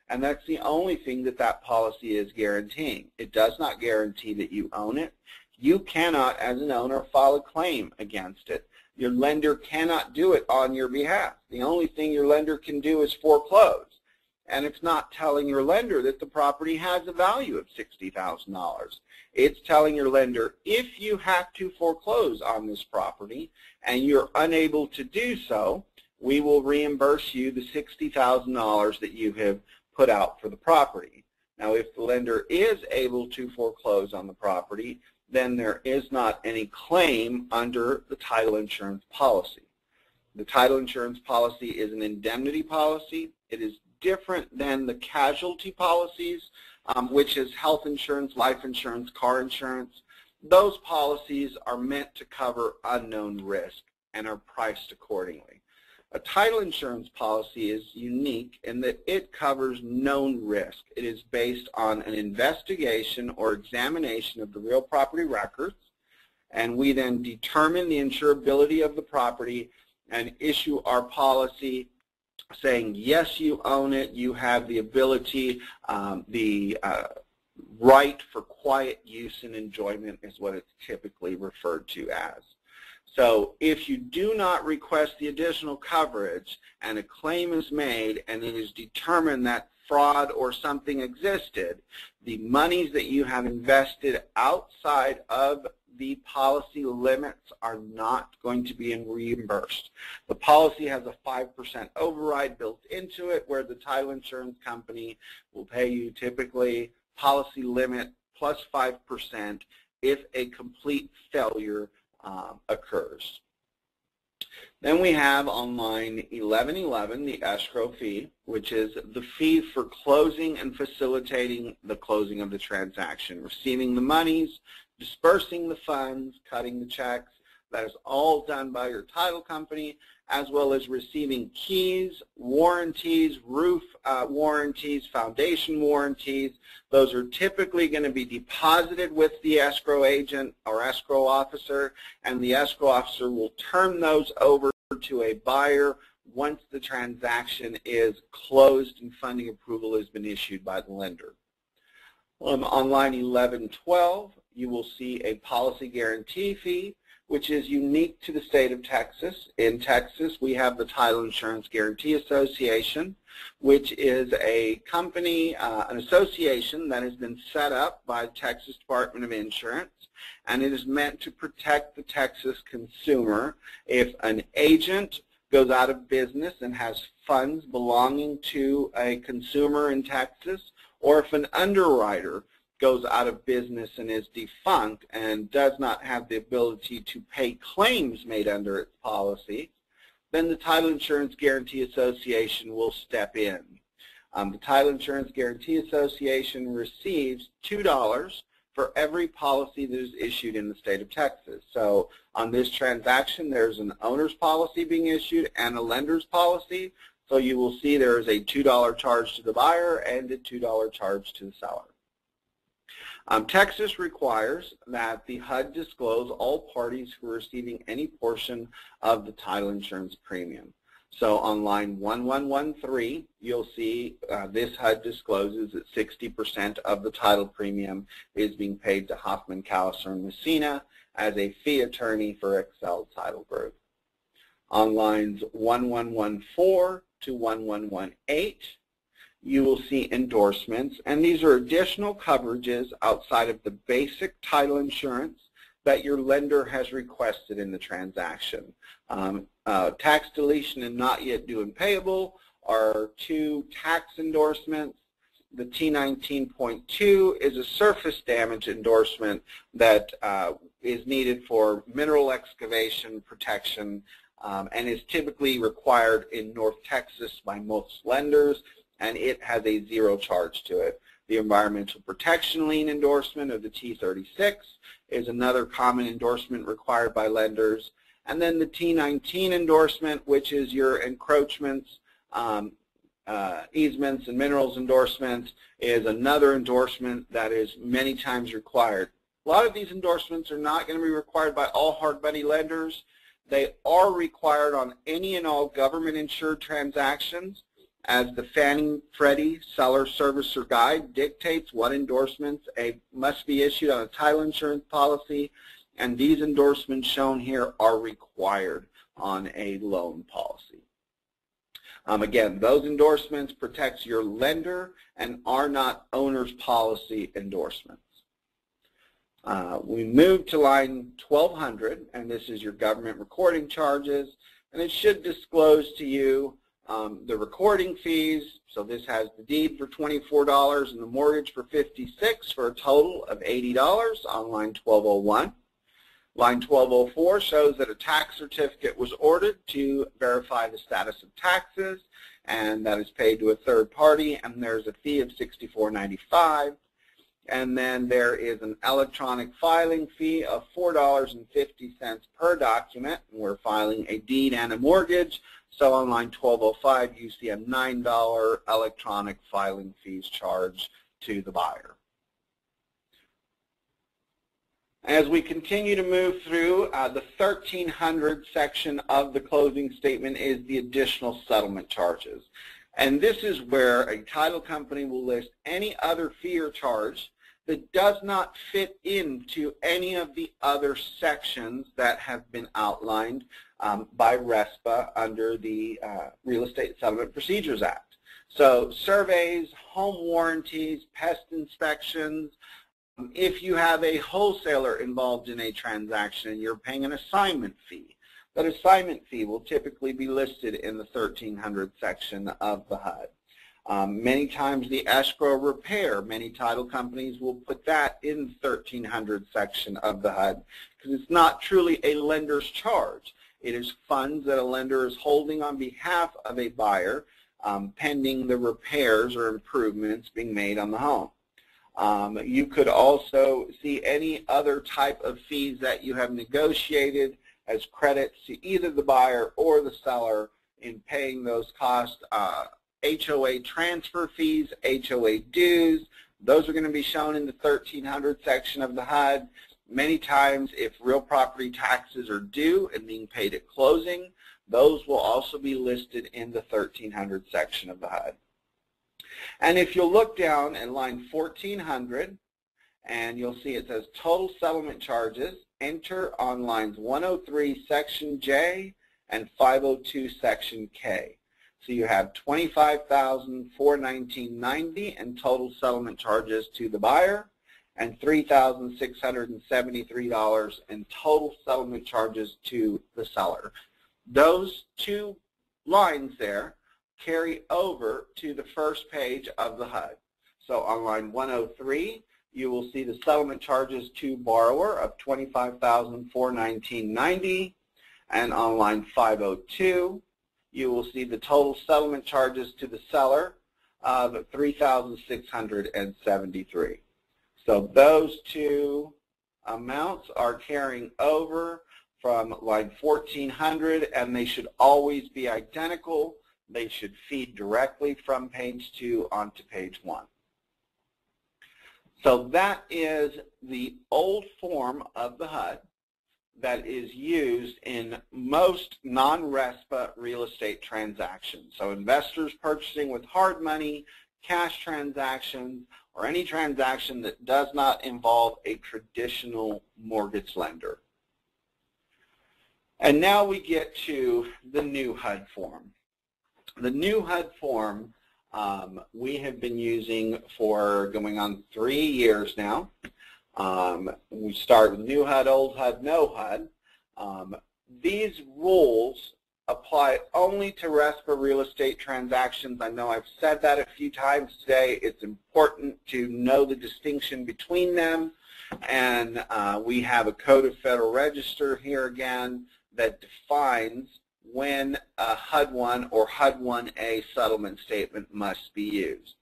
And that's the only thing that that policy is guaranteeing. It does not guarantee that you own it. You cannot, as an owner, file a claim against it. Your lender cannot do it on your behalf. The only thing your lender can do is foreclose. And it's not telling your lender that the property has a value of $60,000. It's telling your lender, if you have to foreclose on this property and you're unable to do so, we will reimburse you the $60,000 that you have put out for the property. Now, if the lender is able to foreclose on the property, then there is not any claim under the title insurance policy. The title insurance policy is an indemnity policy. It is different than the casualty policies, which is health insurance, life insurance, car insurance. Those policies are meant to cover unknown risk and are priced accordingly. A title insurance policy is unique in that it covers known risk. It is based on an investigation or examination of the real property records, and we then determine the insurability of the property and issue our policy saying, yes, you own it, you have the ability, the right for quiet use and enjoyment is what it's typically referred to as. So if you do not request the additional coverage and a claim is made and it is determined that fraud or something existed, the monies that you have invested outside of the policy limits are not going to be reimbursed. The policy has a 5% override built into it where the title insurance company will pay you typically policy limit plus 5% if a complete failure occurs. Then we have on line 1111 the escrow fee, which is the fee for closing and facilitating the closing of the transaction, receiving the monies, dispersing the funds, cutting the checks. That is all done by your title company, as well as receiving keys, warranties, roof warranties, foundation warranties. Those are typically going to be deposited with the escrow agent or escrow officer, and the escrow officer will turn those over to a buyer once the transaction is closed and funding approval has been issued by the lender. On line 1112, you will see a policy guarantee fee, which is unique to the state of Texas. In Texas, we have the Title Insurance Guarantee Association, which is a company, an association that has been set up by the Texas Department of Insurance, and it is meant to protect the Texas consumer. If an agent goes out of business and has funds belonging to a consumer in Texas, or if an underwriter goes out of business and is defunct and does not have the ability to pay claims made under its policy, then the Title Insurance Guarantee Association will step in. The Title Insurance Guarantee Association receives $2 for every policy that is issued in the state of Texas. So on this transaction, there's an owner's policy being issued and a lender's policy. So you will see there is a $2 charge to the buyer and a $2 charge to the seller. Texas requires that the HUD disclose all parties who are receiving any portion of the title insurance premium. So on line 1113, you'll see this HUD discloses that 60% of the title premium is being paid to Hoffman, Callister, and Messina as a fee attorney for Excel Title Group. On lines 1114 to 1118, you will see endorsements, and these are additional coverages outside of the basic title insurance that your lender has requested in the transaction. Tax deletion and not yet due and payable are two tax endorsements. The T19.2 is a surface damage endorsement that is needed for mineral excavation protection and is typically required in North Texas by most lenders, and it has a zero charge to it. The environmental protection lien endorsement of the T36 is another common endorsement required by lenders. And then the T19 endorsement, which is your encroachments, easements and minerals endorsements is another endorsement that is many times required. A lot of these endorsements are not going to be required by all hard money lenders. They are required on any and all government-insured transactions, as the Fannie Freddie Seller Servicer Guide dictates what endorsements must be issued on a title insurance policy, and these endorsements shown here are required on a loan policy. Again, those endorsements protect your lender and are not owner's policy endorsements. We move to line 1200, and this is your government recording charges, and it should disclose to you the recording fees. So this has the deed for $24 and the mortgage for $56 for a total of $80 on line 1201. Line 1204 shows that a tax certificate was ordered to verify the status of taxes, and that is paid to a third party, and there's a fee of $64.95. And then there is an electronic filing fee of $4.50 per document, and we're filing a deed and a mortgage. So on line 1205, you see a $9 electronic filing fees charged to the buyer. As we continue to move through, the 1300 section of the closing statement is the additional settlement charges. And this is where a title company will list any other fee or charge that does not fit into any of the other sections that have been outlined by RESPA under the Real Estate Settlement Procedures Act. So surveys, home warranties, pest inspections. If you have a wholesaler involved in a transaction and you're paying an assignment fee, that assignment fee will typically be listed in the 1300 section of the HUD. Many times the escrow repair, many title companies will put that in the 1300 section of the HUD because it's not truly a lender's charge. It is funds that a lender is holding on behalf of a buyer pending the repairs or improvements being made on the home. You could also see any other type of fees that you have negotiated as credits to either the buyer or the seller in paying those costs. HOA transfer fees, HOA dues, those are going to be shown in the 1300 section of the HUD. Many times if real property taxes are due and being paid at closing, those will also be listed in the 1300 section of the HUD. And if you'll look down at line 1400, and you'll see it says total settlement charges, enter on lines 103 section J and 502 section K. So you have $25,419.90 in total settlement charges to the buyer and $3,673 in total settlement charges to the seller. Those two lines there carry over to the first page of the HUD. So on line 103, you will see the settlement charges to borrower of $25,419.90, and on line 502, you will see the total settlement charges to the seller of $3,673. So those two amounts are carrying over from line 1400, and they should always be identical. They should feed directly from page 2 onto page 1. So that is the old form of the HUD that is used in most non-RESPA real estate transactions. So investors purchasing with hard money, cash transactions, or any transaction that does not involve a traditional mortgage lender. And now we get to the new HUD form. The new HUD form we have been using for going on 3 years now. We start with new HUD, old HUD, no HUD. These rules apply only to RESPA real estate transactions. I know I've said that a few times today. It's important to know the distinction between them. And we have a Code of Federal Register here again that defines when a HUD 1 or HUD 1A settlement statement must be used.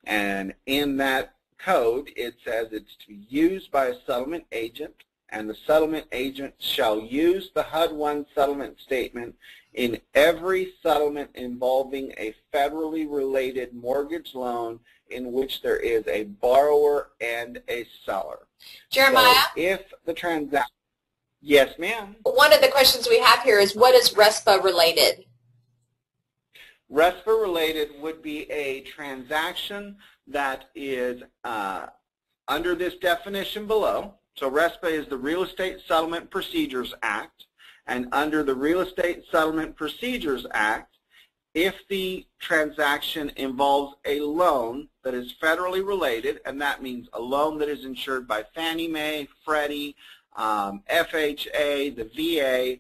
And in that code, it says it's to be used by a settlement agent and the settlement agent shall use the HUD-1 settlement statement in every settlement involving a federally related mortgage loan in which there is a borrower and a seller. Jeremiah? So if the transaction, yes ma'am. One of the questions we have here is, what is RESPA related? RESPA related would be a transaction that is under this definition below. So RESPA is the Real Estate Settlement Procedures Act, and under the Real Estate Settlement Procedures Act, if the transaction involves a loan that is federally related, and that means a loan that is insured by Fannie Mae, Freddie, FHA, the VA,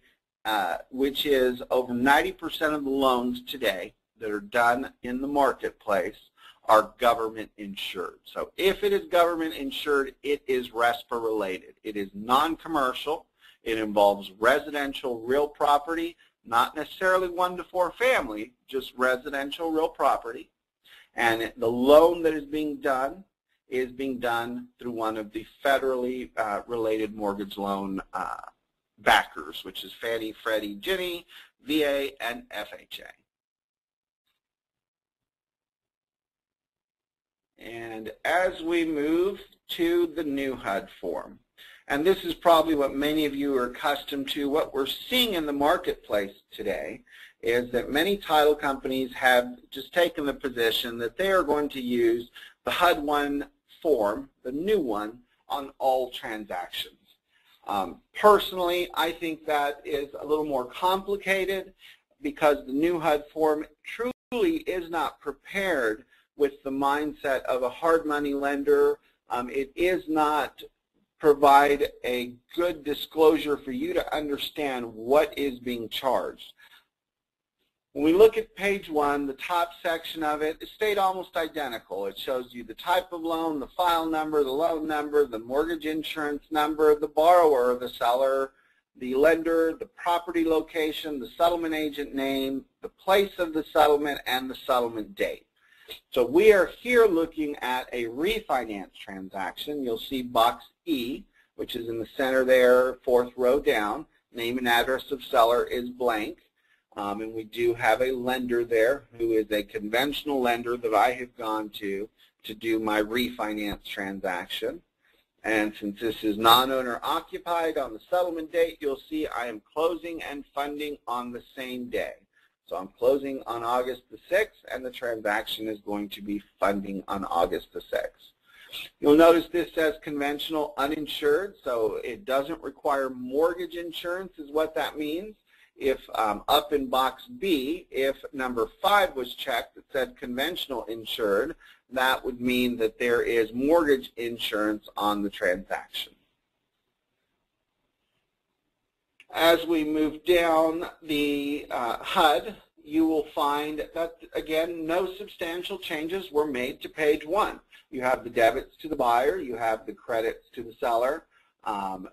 which is over 90% of the loans today that are done in the marketplace are government insured. So if it is government insured, it is RESPA related. It is non-commercial. It involves residential real property, not necessarily 1 to 4 family, just residential real property. And the loan that is being done through one of the federally related mortgage loan backers, which is Fannie, Freddie, Ginnie, VA, and FHA. And as we move to the new HUD form, and this is probably what many of you are accustomed to, what we're seeing in the marketplace today is that many title companies have just taken the position that they are going to use the HUD-1 form, the new one, on all transactions. Personally, I think that is a little more complicated because the new HUD form truly is not prepared with the mindset of a hard money lender. It is not provide a good disclosure for you to understand what is being charged. When we look at page 1, the top section of it stayed almost identical. It shows you the type of loan, the file number, the loan number, the mortgage insurance number, the borrower, the seller, the lender, the property location, the settlement agent name, the place of the settlement, and the settlement date. So we are here looking at a refinance transaction. You'll see box E, which is in the center there, 4th row down. Name and address of seller is blank. And we do have a lender there who is a conventional lender that I have gone to do my refinance transaction. And since this is non-owner occupied, on the settlement date, you'll see I am closing and funding on the same day. So I'm closing on August the 6th, and the transaction is going to be funding on August the 6th. You'll notice this says conventional uninsured, so it doesn't require mortgage insurance is what that means. If up in box B, if number 5 was checked that said conventional insured, that would mean that there is mortgage insurance on the transaction. As we move down the HUD, you will find that, again, no substantial changes were made to page 1. You have the debits to the buyer. You have the credits to the seller. On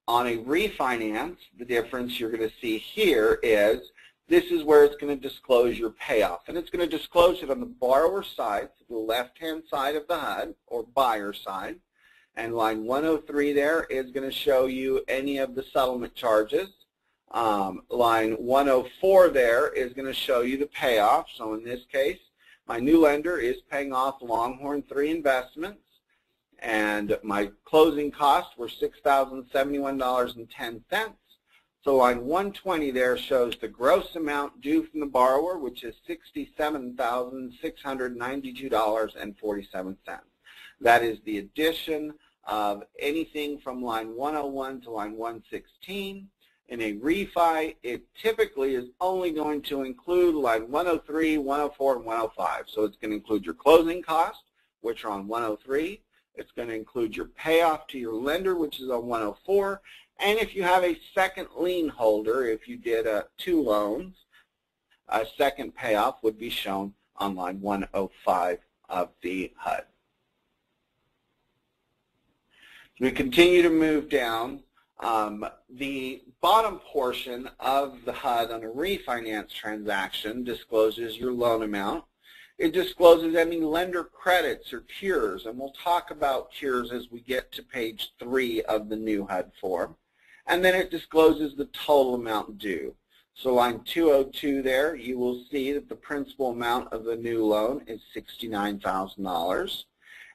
a refinance, the difference you're going to see here is this is where it's going to disclose your payoff. And it's going to disclose it on the borrower side, so the left-hand side of the HUD, or buyer side. And line 103 there is going to show you any of the settlement charges. Line 104 there is going to show you the payoff. So in this case, my new lender is paying off Longhorn 3 Investments, and my closing costs were $6,071.10. So line 120 there shows the gross amount due from the borrower, which is $67,692.47. That is the addition of anything from line 101 to line 116. In a refi, it typically is only going to include line 103, 104, and 105. So it's going to include your closing costs, which are on 103. It's going to include your payoff to your lender, which is on 104. And if you have a second lien holder, if you did 2 loans, a second payoff would be shown on line 105 of the HUD. We continue to move down. The bottom portion of the HUD on a refinance transaction discloses your loan amount, It discloses any lender credits or cures, and we'll talk about cures as we get to page 3 of the new HUD form. And then it discloses the total amount due. So line 202 there, you will see that the principal amount of the new loan is $69,000.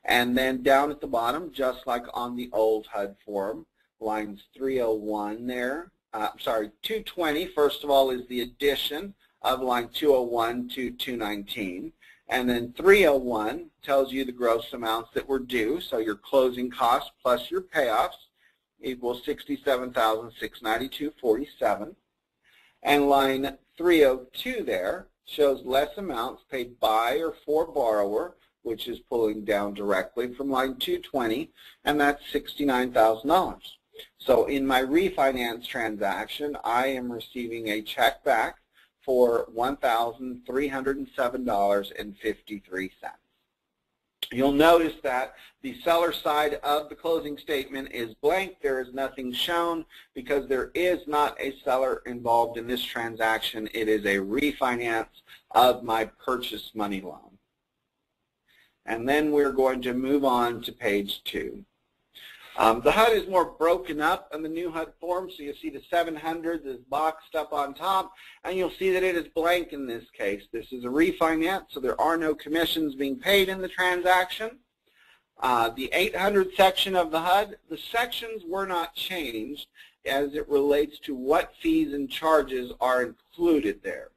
And then down at the bottom, just like on the old HUD form, lines 301 there, 220, first of all, is the addition of line 201 to 219. And then 301 tells you the gross amounts that were due, so your closing costs plus your payoffs equals $67,692.47. And line 302 there shows less amounts paid by or for borrower, which is pulling down directly from line 220, and that's $69,000. So in my refinance transaction, I am receiving a check back for $1,307.53. You'll notice that the seller side of the closing statement is blank. There is nothing shown because there is not a seller involved in this transaction. It is a refinance of my purchase money loan. And then we're going to move on to page 2. The HUD is more broken up in the new HUD form, so you see the 700 is boxed up on top, and you'll see that it is blank in this case. This is a refinance, so there are no commissions being paid in the transaction. The 800 section of the HUD, the sections were not changed as it relates to what fees and charges are included there.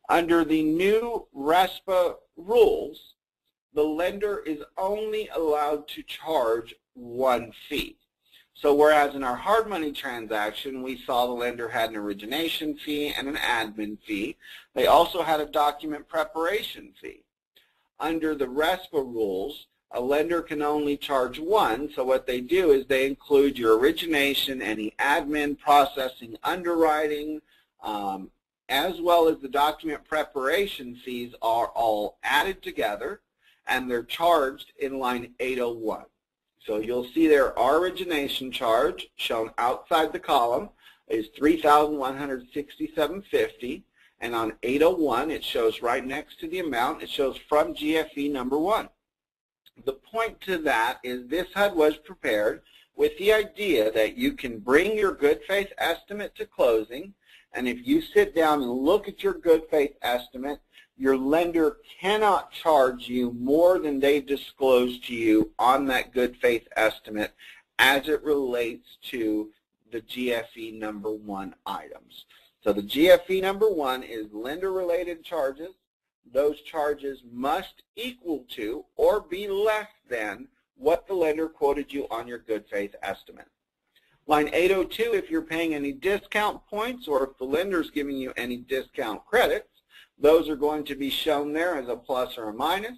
Under the new RESPA rules, the lender is only allowed to charge one fee. So whereas in our hard money transaction we saw the lender had an origination fee and an admin fee, they also had a document preparation fee. Under the RESPA rules, a lender can only charge one, so what they do is they include your origination, any admin, processing, underwriting, as well as the document preparation fees are all added together, and they're charged in line 801. So you'll see there our origination charge shown outside the column is $3,167.50, and on 801 it shows right next to the amount, it shows from GFE number 1. The point to that is this HUD was prepared with the idea that you can bring your good faith estimate to closing, and if you sit down and look at your good faith estimate, your lender cannot charge you more than they disclose to you on that good faith estimate as it relates to the GFE number 1 items. So the GFE number 1 is lender-related charges. Those charges must equal to or be less than what the lender quoted you on your good faith estimate. Line 802, if you're paying any discount points or if the lender is giving you any discount credits, those are going to be shown there as a plus or a minus.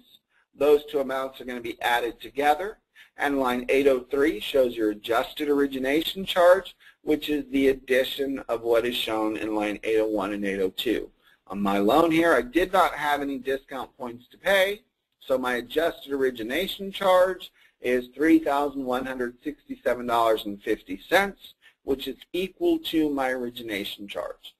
Those two amounts are going to be added together. And line 803 shows your adjusted origination charge, which is the addition of what is shown in line 801 and 802. On my loan here, I did not have any discount points to pay, so my adjusted origination charge is $3,167.50, which is equal to my origination charge.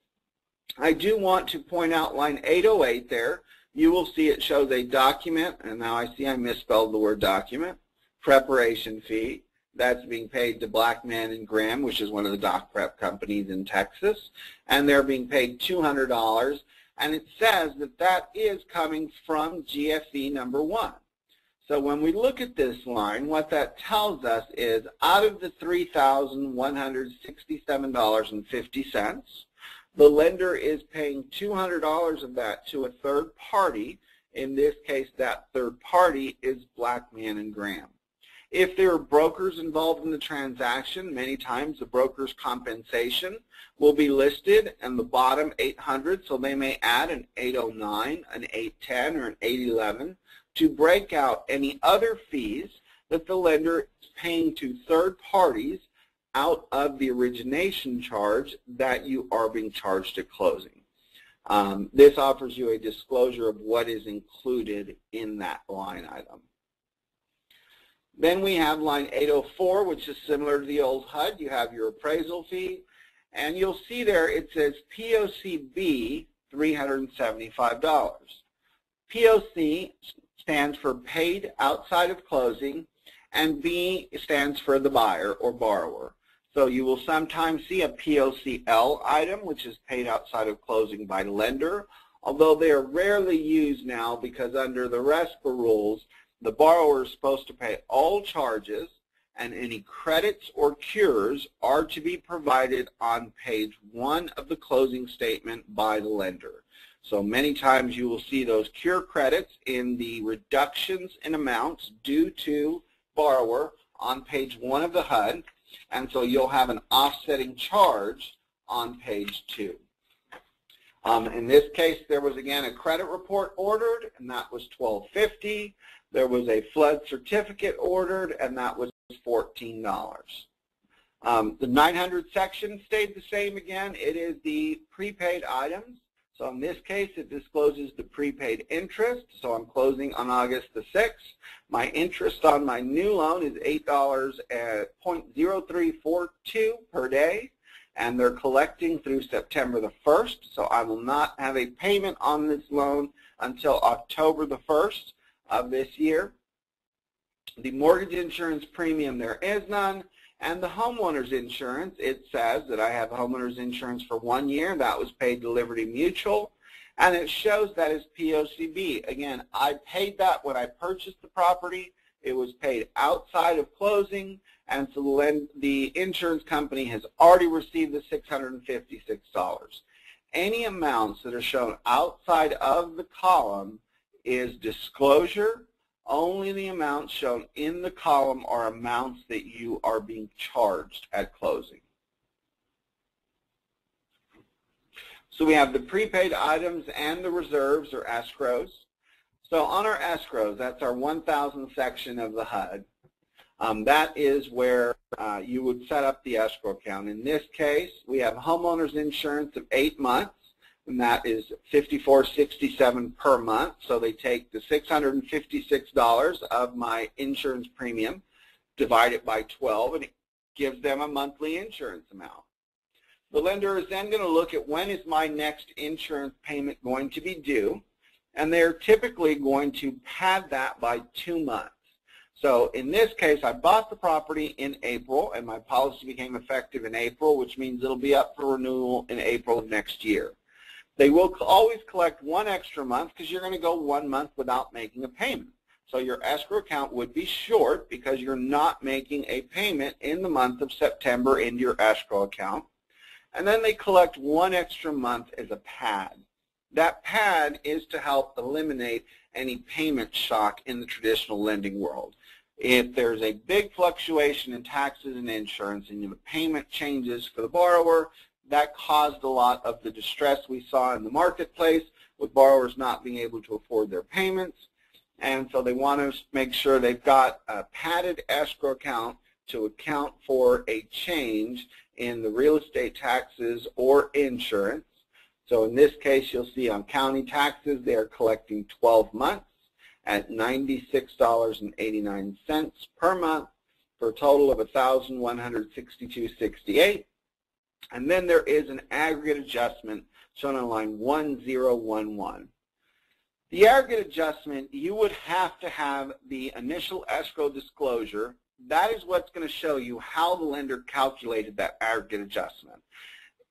I do want to point out line 808 there. You will see it shows a document, and now I see I misspelled the word document, preparation fee. That's being paid to Blackman and Graham, which is one of the doc prep companies in Texas, and they're being paid $200, and it says that that is coming from GFE number 1. So when we look at this line, what that tells us is out of the $3,167.50, the lender is paying $200 of that to a third party. In this case, that third party is Blackman and Graham. If there are brokers involved in the transaction, many times the broker's compensation will be listed in the bottom 800, so they may add an 809, an 810, or an 811 to break out any other fees that the lender is paying to third parties out of the origination charge that you are being charged at closing. This offers you a disclosure of what is included in that line item. Then we have line 804, which is similar to the old HUD. You have your appraisal fee, and you'll see there it says POCB $375. POC stands for paid outside of closing, and B stands for the buyer or borrower. So you will sometimes see a POCL item, which is paid outside of closing by lender, although they are rarely used now because under the RESPA rules, the borrower is supposed to pay all charges, and any credits or cures are to be provided on page 1 of the closing statement by the lender. So many times you will see those cure credits in the reductions in amounts due to borrower on page 1 of the HUD, and so you'll have an offsetting charge on page 2. In this case, there was again a credit report ordered, and that was $12.50. There was a flood certificate ordered, and that was $14. The 900 section stayed the same again. It is the prepaid items. So in this case, it discloses the prepaid interest. So I'm closing on August the 6th. My interest on my new loan is $8 at 0.0342 per day, and they're collecting through September the 1st. So I will not have a payment on this loan until October the 1st of this year. The mortgage insurance premium, there is none. And the homeowner's insurance, it says that I have homeowner's insurance for 1 year. That was paid to Liberty Mutual. And it shows that as POCB. Again, I paid that when I purchased the property. It was paid outside of closing. And so the insurance company has already received the $656. Any amounts that are shown outside of the column is disclosure. Only the amounts shown in the column are amounts that you are being charged at closing. So we have the prepaid items and the reserves or escrows. So on our escrows, that's our 1,000 section of the HUD. That is where you would set up the escrow account. In this case, we have homeowners insurance of 8 months. And that is $54.67 per month. So they take the $656 of my insurance premium, divide it by 12, and it gives them a monthly insurance amount. The lender is then going to look at when is my next insurance payment going to be due, and they're typically going to pad that by 2 months. So in this case, I bought the property in April, and my policy became effective in April, which means it'll be up for renewal in April of next year. They will always collect 1 extra month because you're going to go 1 month without making a payment. So your escrow account would be short because you're not making a payment in the month of September into your escrow account. And then they collect 1 extra month as a pad. That pad is to help eliminate any payment shock in the traditional lending world. If there's a big fluctuation in taxes and insurance and the payment changes for the borrower, that caused a lot of the distress we saw in the marketplace with borrowers not being able to afford their payments. And so they want to make sure they've got a padded escrow account to account for a change in the real estate taxes or insurance. So in this case, you'll see on county taxes, they are collecting 12 months at $96.89 per month for a total of $1,162.68. And then there is an aggregate adjustment shown on line 1011. The aggregate adjustment, you would have to have the initial escrow disclosure. That is what's going to show you how the lender calculated that aggregate adjustment.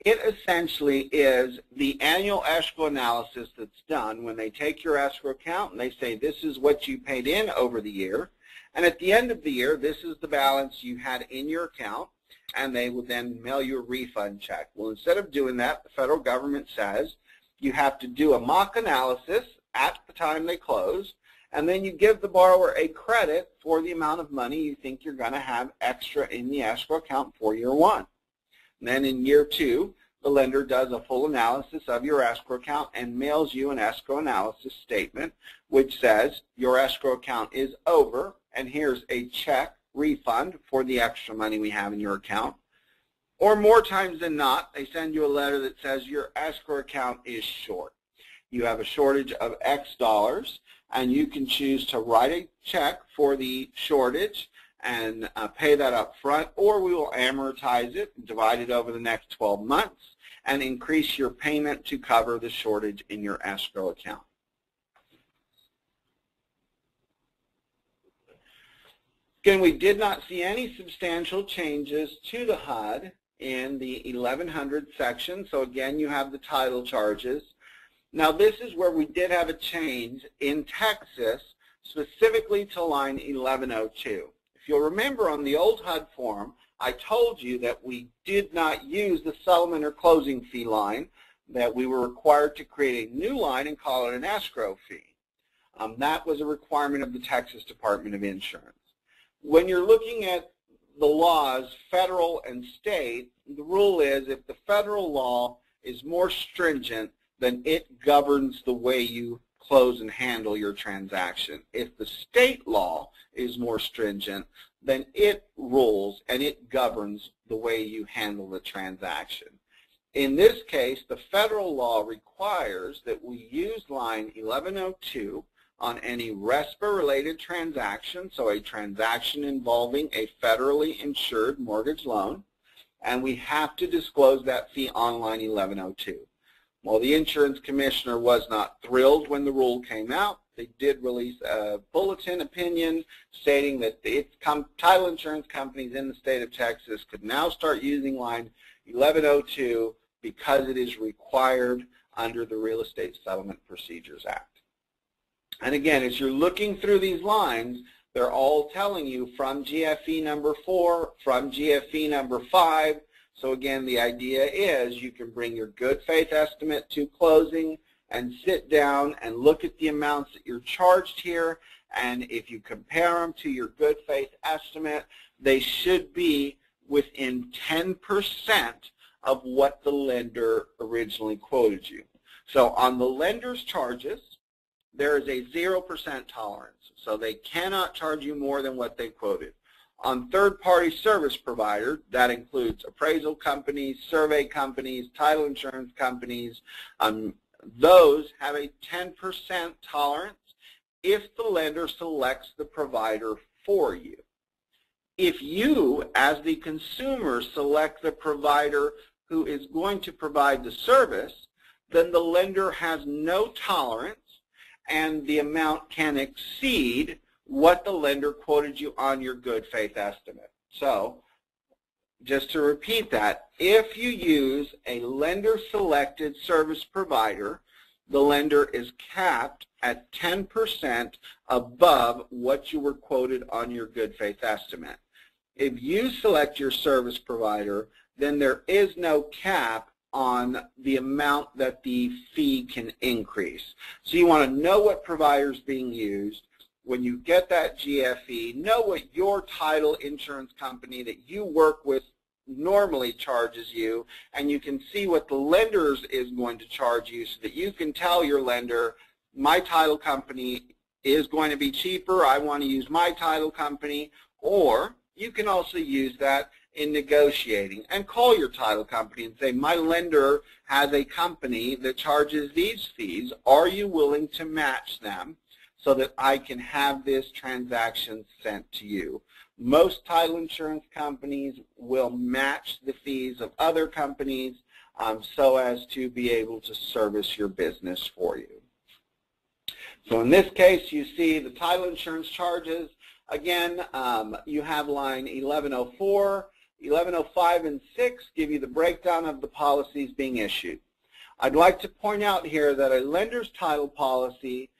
It essentially is the annual escrow analysis that's done when they take your escrow account and they say this is what you paid in over the year. And at the end of the year, this is the balance you had in your account. And they will then mail you a refund check. Well, instead of doing that, the federal government says you have to do a mock analysis at the time they close, and then you give the borrower a credit for the amount of money you think you're going to have extra in the escrow account for year 1. And then in year 2, the lender does a full analysis of your escrow account and mails you an escrow analysis statement which says your escrow account is over, and here's a check refund for the extra money we have in your account. Or more times than not, they send you a letter that says your escrow account is short. You have a shortage of X dollars, and you can choose to write a check for the shortage and pay that up front, or we will amortize it, divide it over the next 12 months, and increase your payment to cover the shortage in your escrow account. Again, we did not see any substantial changes to the HUD in the 1100 section. So again, you have the title charges. Now this is where we did have a change in Texas, specifically to line 1102. If you'll remember on the old HUD form, I told you that we did not use the settlement or closing fee line, that we were required to create a new line and call it an escrow fee. That was a requirement of the Texas Department of Insurance. When you're looking at the laws, federal and state, the rule is if the federal law is more stringent, then it governs the way you close and handle your transaction. If the state law is more stringent, then it rules and it governs the way you handle the transaction. In this case, the federal law requires that we use line 1102 on any RESPA-related transaction, so a transaction involving a federally insured mortgage loan, and we have to disclose that fee on line 1102. While the insurance commissioner was not thrilled when the rule came out, they did release a bulletin opinion stating that title insurance companies in the state of Texas could now start using line 1102 because it is required under the Real Estate Settlement Procedures Act. And again, as you're looking through these lines, they're all telling you from GFE number 4, from GFE number 5. So again, the idea is you can bring your good faith estimate to closing and sit down and look at the amounts that you're charged here. And if you compare them to your good faith estimate, they should be within 10% of what the lender originally quoted you. So on the lender's charges, there is a 0% tolerance, so they cannot charge you more than what they quoted. On third-party service provider, that includes appraisal companies, survey companies, title insurance companies, those have a 10% tolerance if the lender selects the provider for you. If you, as the consumer, select the provider who is going to provide the service, then the lender has no tolerance and the amount can exceed what the lender quoted you on your good faith estimate. So, just to repeat that, if you use a lender-selected service provider, the lender is capped at 10% above what you were quoted on your good faith estimate. If you select your service provider, then there is no cap on the amount that the fee can increase. So you want to know what provider is being used. When you get that GFE, know what your title insurance company that you work with normally charges you, and you can see what the lender is going to charge you so that you can tell your lender, my title company is going to be cheaper, I want to use my title company, or you can also use that in negotiating and call your title company and say, my lender has a company that charges these fees. Are you willing to match them so that I can have this transaction sent to you? Most title insurance companies will match the fees of other companies so as to be able to service your business for you. So in this case, you see the title insurance charges. Again, you have line 1104. 1105 and 6 give you the breakdown of the policies being issued. I'd like to point out here that a lender's title policy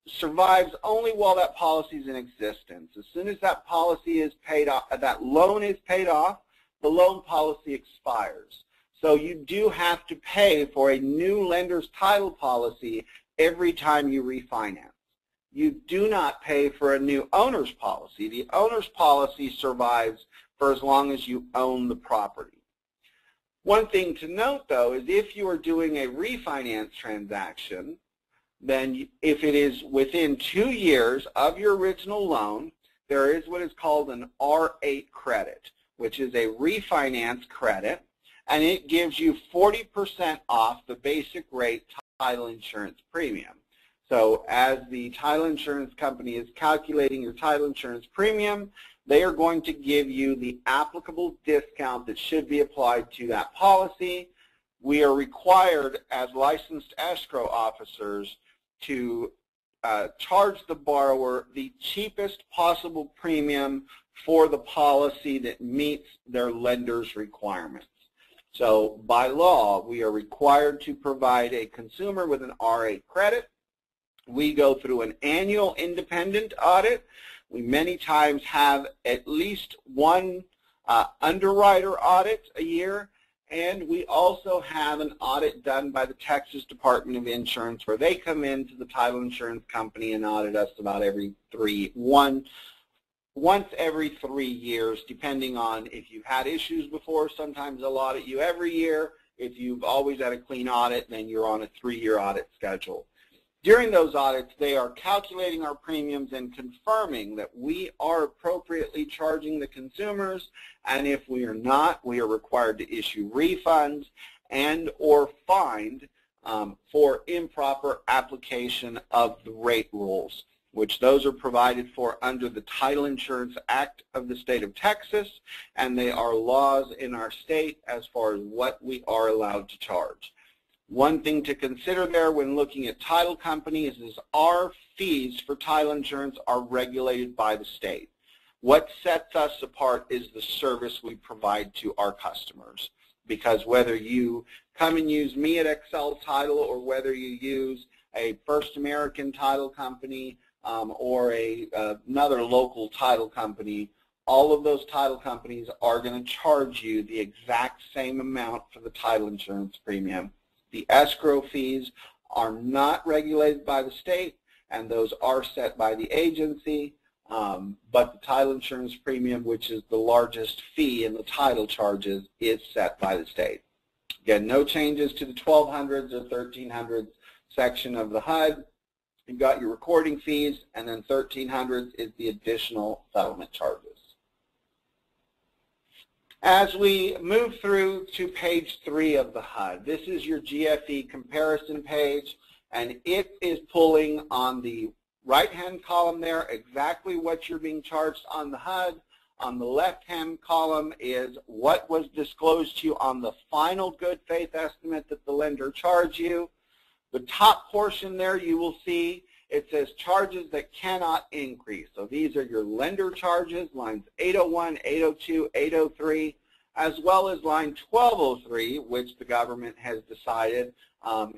survives only while that policy is in existence. As soon as that policy is paid off, that loan is paid off, the loan policy expires. So you do have to pay for a new lender's title policy every time you refinance. You do not pay for a new owner's policy. The owner's policy survives for as long as you own the property. One thing to note, though, is if you are doing a refinance transaction, then if it is within 2 years of your original loan, there is what is called an R8 credit, which is a refinance credit, and it gives you 40% off the basic rate title insurance premium. So as the title insurance company is calculating your title insurance premium, they are going to give you the applicable discount that should be applied to that policy. We are required as licensed escrow officers to charge the borrower the cheapest possible premium for the policy that meets their lender's requirements. So by law, we are required to provide a consumer with an RA credit. We go through an annual independent audit. We many times have at least one underwriter audit a year, and we also have an audit done by the Texas Department of Insurance where they come into the title insurance company and audit us about once every 3 years, depending on if you've had issues before. Sometimes they'll audit you every year. If you've always had a clean audit, then you're on a 3-year audit schedule. During those audits, they are calculating our premiums and confirming that we are appropriately charging the consumers, and if we are not, we are required to issue refunds and or fined for improper application of the rate rules, which those are provided for under the Title Insurance Act of the state of Texas, and they are laws in our state as far as what we are allowed to charge. One thing to consider there when looking at title companies is our fees for title insurance are regulated by the state. What sets us apart is the service we provide to our customers, because whether you come and use me at Excel Title or whether you use a First American title company or another local title company, all of those title companies are going to charge you the exact same amount for the title insurance premium. The escrow fees are not regulated by the state, and those are set by the agency, but the title insurance premium, which is the largest fee in the title charges, is set by the state. Again, no changes to the 1200s or 1300s section of the HUD. You've got your recording fees, and then 1300s is the additional settlement charges. As we move through to page 3 of the HUD, this is your GFE comparison page, and it is pulling on the right-hand column there exactly what you're being charged on the HUD. On the left-hand column is what was disclosed to you on the final good faith estimate that the lender charged you. The top portion there you will see it says charges that cannot increase. So these are your lender charges, lines 801, 802, 803, as well as line 1203, which the government has decided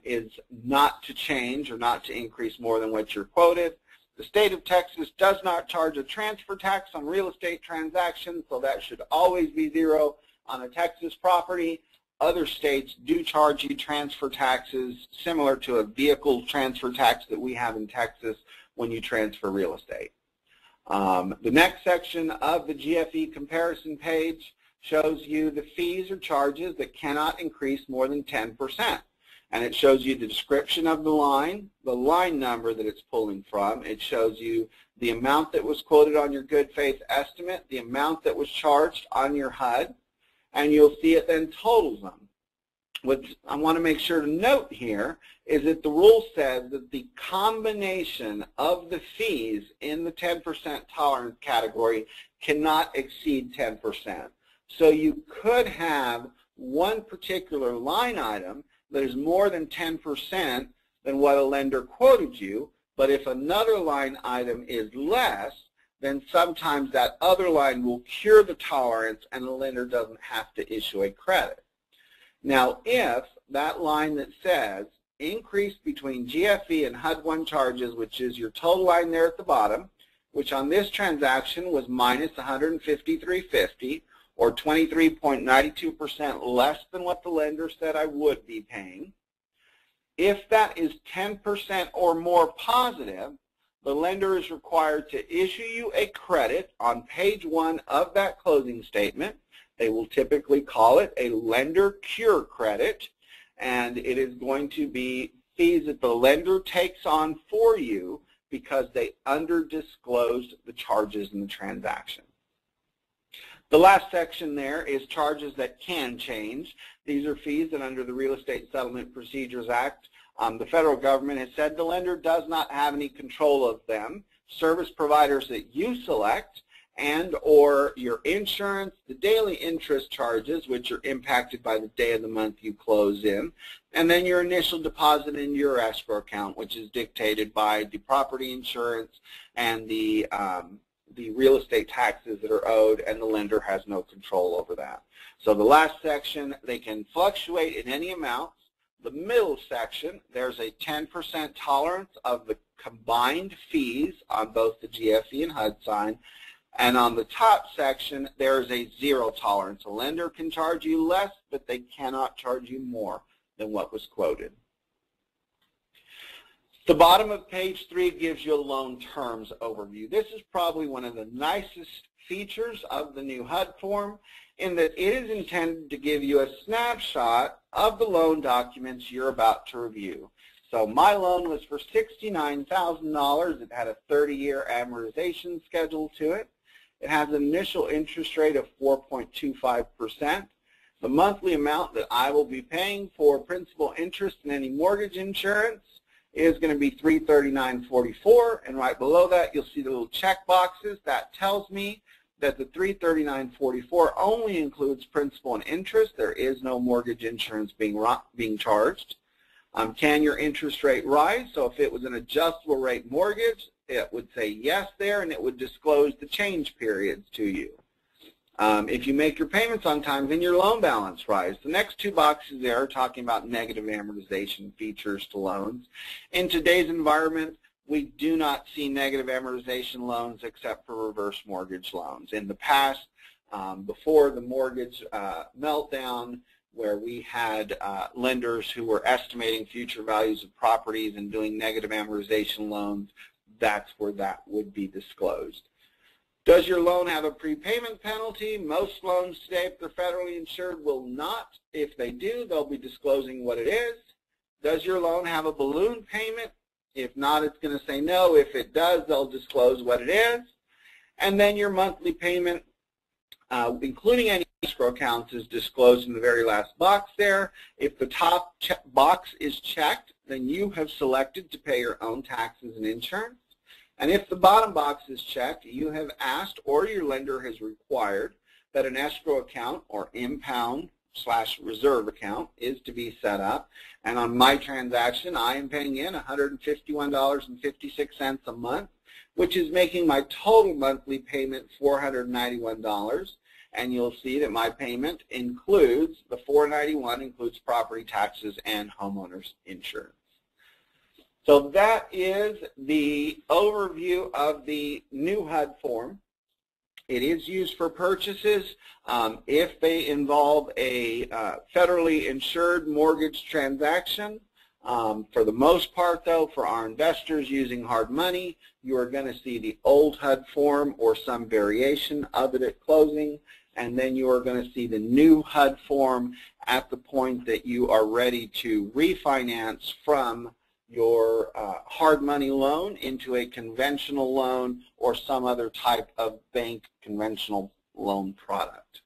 is not to change or not to increase more than what you're quoted. The state of Texas does not charge a transfer tax on real estate transactions, so that should always be 0 on a Texas property. Other states do charge you transfer taxes similar to a vehicle transfer tax that we have in Texas when you transfer real estate. The next section of the GFE comparison page shows you the fees or charges that cannot increase more than 10%. And it shows you the description of the line number that it's pulling from. It shows you the amount that was quoted on your good faith estimate, the amount that was charged on your HUD, and you'll see it then totals them. What I want to make sure to note here is that the rule says that the combination of the fees in the 10% tolerance category cannot exceed 10%. So you could have one particular line item that is more than 10% than what a lender quoted you, but if another line item is less, then sometimes that other line will cure the tolerance and the lender doesn't have to issue a credit. Now, if that line that says increase between GFE and HUD-1 charges, which is your total line there at the bottom, which on this transaction was minus $153.50 or 23.92% less than what the lender said I would be paying, if that is 10% or more positive, the lender is required to issue you a credit on page 1 of that closing statement. They will typically call it a lender cure credit, and it is going to be fees that the lender takes on for you because they under-disclosed the charges in the transaction. The last section there is charges that can change. These are fees that under the Real Estate Settlement Procedures Act, the federal government has said the lender does not have any control of them. Service providers that you select and or your insurance, the daily interest charges, which are impacted by the day of the month you close in, and then your initial deposit into your escrow account, which is dictated by the property insurance and the real estate taxes that are owed, and the lender has no control over that. So the last section, they can fluctuate in any amount. The middle section, there's a 10% tolerance of the combined fees on both the GSE and HUD sign. And on the top section, there's a zero tolerance. A lender can charge you less, but they cannot charge you more than what was quoted. The bottom of page 3 gives you a loan terms overview. This is probably one of the nicest features of the new HUD form, in that it is intended to give you a snapshot of the loan documents you're about to review. So my loan was for $69,000. It had a 30-year amortization schedule to it. It has an initial interest rate of 4.25%. The monthly amount that I will be paying for principal, interest, and any mortgage insurance is going to be $339.44, and right below that you'll see the little check boxes. That tells me that the $339.44 only includes principal and interest. There is no mortgage insurance being charged. Can your interest rate rise? So if it was an adjustable rate mortgage, it would say yes there, and it would disclose the change periods to you. If you make your payments on time, then your loan balance rise. The next two boxes there are talking about negative amortization features to loans. In today's environment, we do not see negative amortization loans except for reverse mortgage loans. In the past, before the mortgage meltdown, where we had lenders who were estimating future values of properties and doing negative amortization loans, that's where that would be disclosed. Does your loan have a prepayment penalty? Most loans today, if they're federally insured, will not. If they do, they'll be disclosing what it is. Does your loan have a balloon payment? If not, it's going to say no. If it does, they'll disclose what it is. And then your monthly payment, including any escrow accounts, is disclosed in the very last box there. If the top box is checked, then you have selected to pay your own taxes and insurance. And if the bottom box is checked, you have asked or your lender has required that an escrow account or impound/reserve account is to be set up. And on my transaction, I am paying in $151.56 a month, which is making my total monthly payment $491. And you'll see that my payment includes, the $491 includes property taxes and homeowners insurance. So that is the overview of the new HUD form. It is used for purchases if they involve a federally insured mortgage transaction. For the most part, though, for our investors using hard money, you are going to see the old HUD form or some variation of it at closing, and then you are going to see the new HUD form at the point that you are ready to refinance from your hard money loan into a conventional loan or some other type of bank conventional loan product.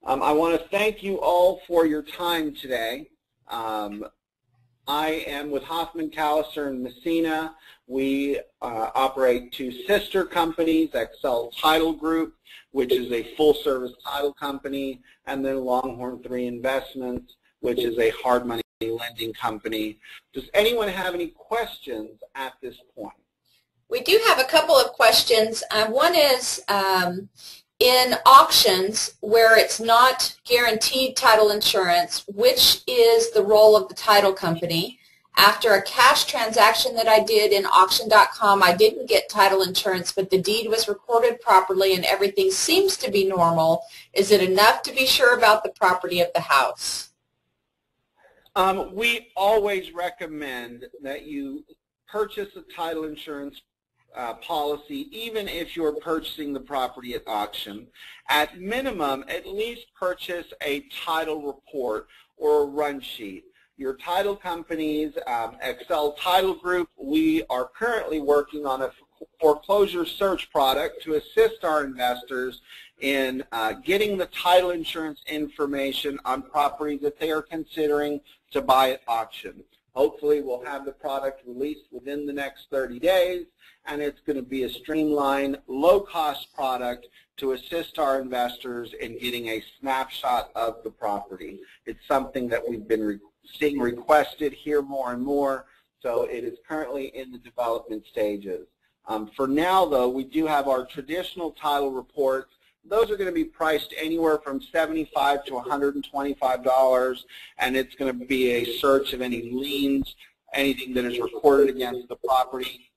I want to thank you all for your time today. I am with Hoffman, Callister, and Messina. We operate two sister companies, Excel Title Group, which is a full-service title company, and then Longhorn 3 Investments, which is a hard money lending company. Does anyone have any questions at this point? We do have a couple of questions. One is, in auctions where it's not guaranteed title insurance, which is the role of the title company? After a cash transaction that I did in auction.com, I didn't get title insurance, but the deed was recorded properly and everything seems to be normal. Is it enough to be sure about the property of the house? We always recommend that you purchase a title insurance policy, even if you're purchasing the property at auction. At minimum, at least purchase a title report or a run sheet. Your title companies, Excel Title Group, we are currently working on a foreclosure search product to assist our investors in getting the title insurance information on properties that they are considering to buy at auction. Hopefully we'll have the product released within the next 30 days, and it's going to be a streamlined, low-cost product to assist our investors in getting a snapshot of the property. It's something that we've been seeing requested here more and more, so it is currently in the development stages. For now, though, we do have our traditional title reports. Those are going to be priced anywhere from $75 to $125, and it's going to be a search of any liens, anything that is recorded against the property.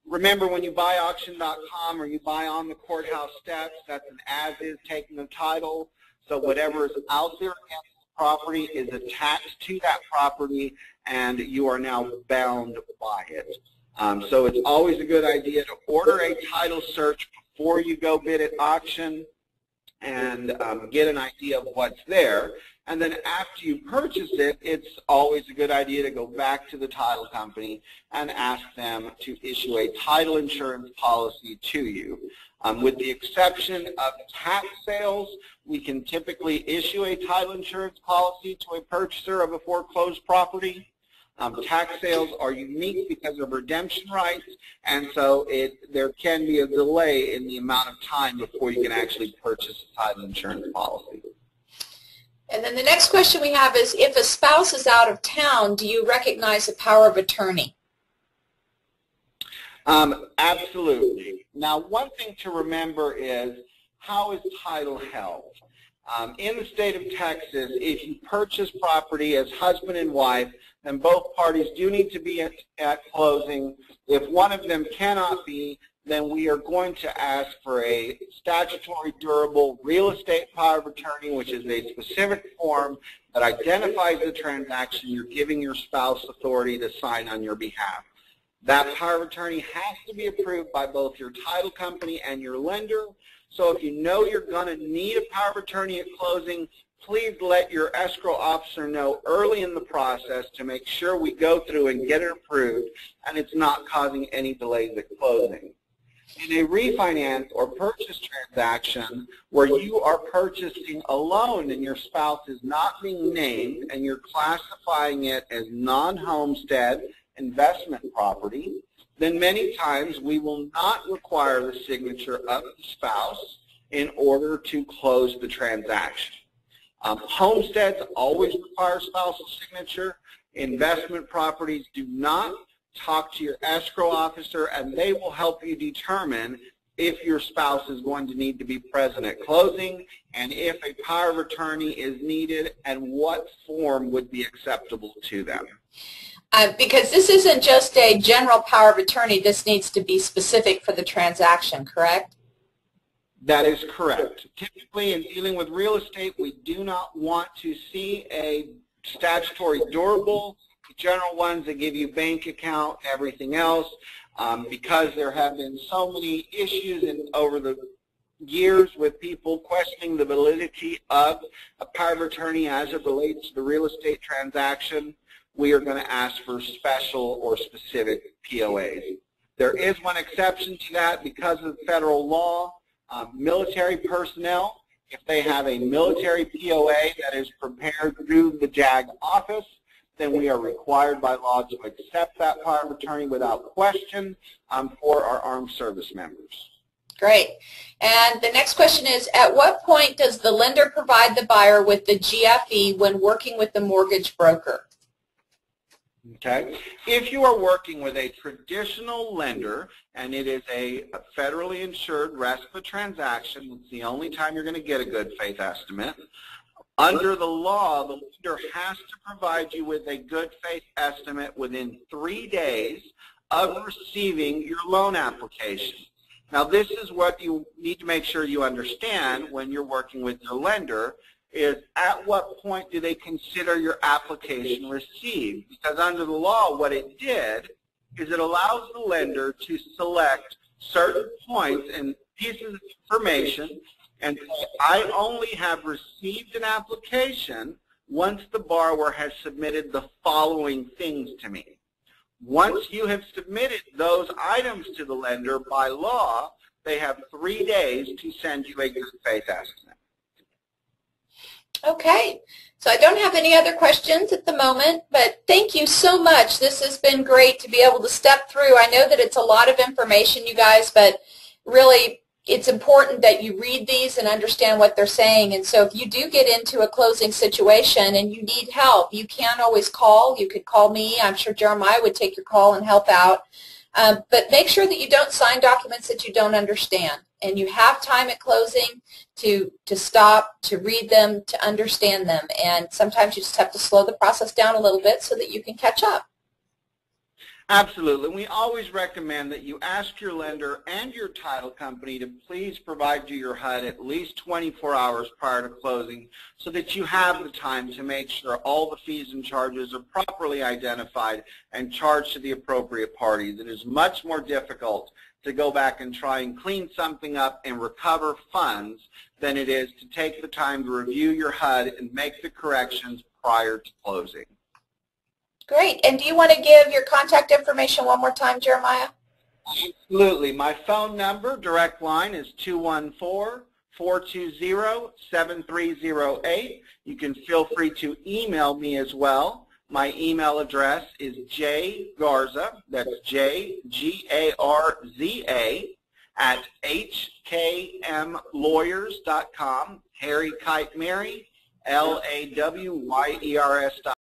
Remember, when you buy auction.com or you buy on the courthouse steps, that's an as-is taking of title. So whatever is out there against the property is attached to that property, and you are now bound by it. So it's always a good idea to order a title search before you go bid at auction and get an idea of what's there. And then after you purchase it, it's always a good idea to go back to the title company and ask them to issue a title insurance policy to you. With the exception of tax sales, we can typically issue a title insurance policy to a purchaser of a foreclosed property. Tax sales are unique because of redemption rights, and so there can be a delay in the amount of time before you can actually purchase a title insurance policy. And then the next question we have is, if a spouse is out of town, do you recognize a power of attorney? Absolutely. Now, one thing to remember is, how is title held? In the state of Texas, if you purchase property as husband and wife, then both parties do need to be at closing. If one of them cannot be, then we are going to ask for a statutory durable real estate power of attorney, which is a specific form that identifies the transaction you're giving your spouse authority to sign on your behalf. That power of attorney has to be approved by both your title company and your lender. So if you know you're going to need a power of attorney at closing, please let your escrow officer know early in the process to make sure we go through and get it approved and it's not causing any delays at closing. In a refinance or purchase transaction where you are purchasing alone and your spouse is not being named and you're classifying it as non-homestead investment property, then many times we will not require the signature of the spouse in order to close the transaction. Homesteads always require spousal signature. Investment properties do not. Talk to your escrow officer, and they will help you determine if your spouse is going to need to be present at closing and if a power of attorney is needed and what form would be acceptable to them. Because this isn't just a general power of attorney, this needs to be specific for the transaction, correct? That is correct. Typically, in dealing with real estate, we do not want to see a statutory durable, general ones that give you bank account and everything else, because there have been so many issues over the years with people questioning the validity of a power of attorney as it relates to the real estate transaction. We are going to ask for special or specific POAs. There is one exception to that because of federal law. Military personnel, if they have a military POA that is prepared through the JAG office, then we are required by law to accept that power of attorney without question for our armed service members. Great. And the next question is, at what point does the lender provide the buyer with the GFE when working with the mortgage broker? Okay. If you are working with a traditional lender and it is a federally insured RESPA transaction, it's the only time you're going to get a good faith estimate. Under the law, the lender has to provide you with a good faith estimate within 3 days of receiving your loan application. Now, this is what you need to make sure you understand when you're working with your lender, is at what point do they consider your application received? Because under the law, what it did is it allows the lender to select certain points and pieces of information and say, I only have received an application once the borrower has submitted the following things to me. Once you have submitted those items to the lender by law, they have 3 days to send you a good faith estimate. Okay, So I don't have any other questions at the moment, but thank you so much. This has been great to be able to step through. I know that it's a lot of information, you guys, but really it's important that you read these and understand what they're saying. And so if you do get into a closing situation and you need help, you can always call. You could call me. I'm sure Jeremiah would take your call and help out. But make sure that you don't sign documents that you don't understand. And you have time at closing to stop, to read them, to understand them. And sometimes you just have to slow the process down a little bit so that you can catch up. Absolutely. We always recommend that you ask your lender and your title company to please provide you your HUD at least 24 hours prior to closing so that you have the time to make sure all the fees and charges are properly identified and charged to the appropriate parties. It is much more difficult to go back and try and clean something up and recover funds than it is to take the time to review your HUD and make the corrections prior to closing. Great. And do you want to give your contact information one more time, Jeremiah? Absolutely. My phone number, direct line, is 214-420-7308. You can feel free to email me as well. My email address is jgarza, that's Jgarza, at hkmlawyers.com, Harry Kite Mary, LAWYERS.com.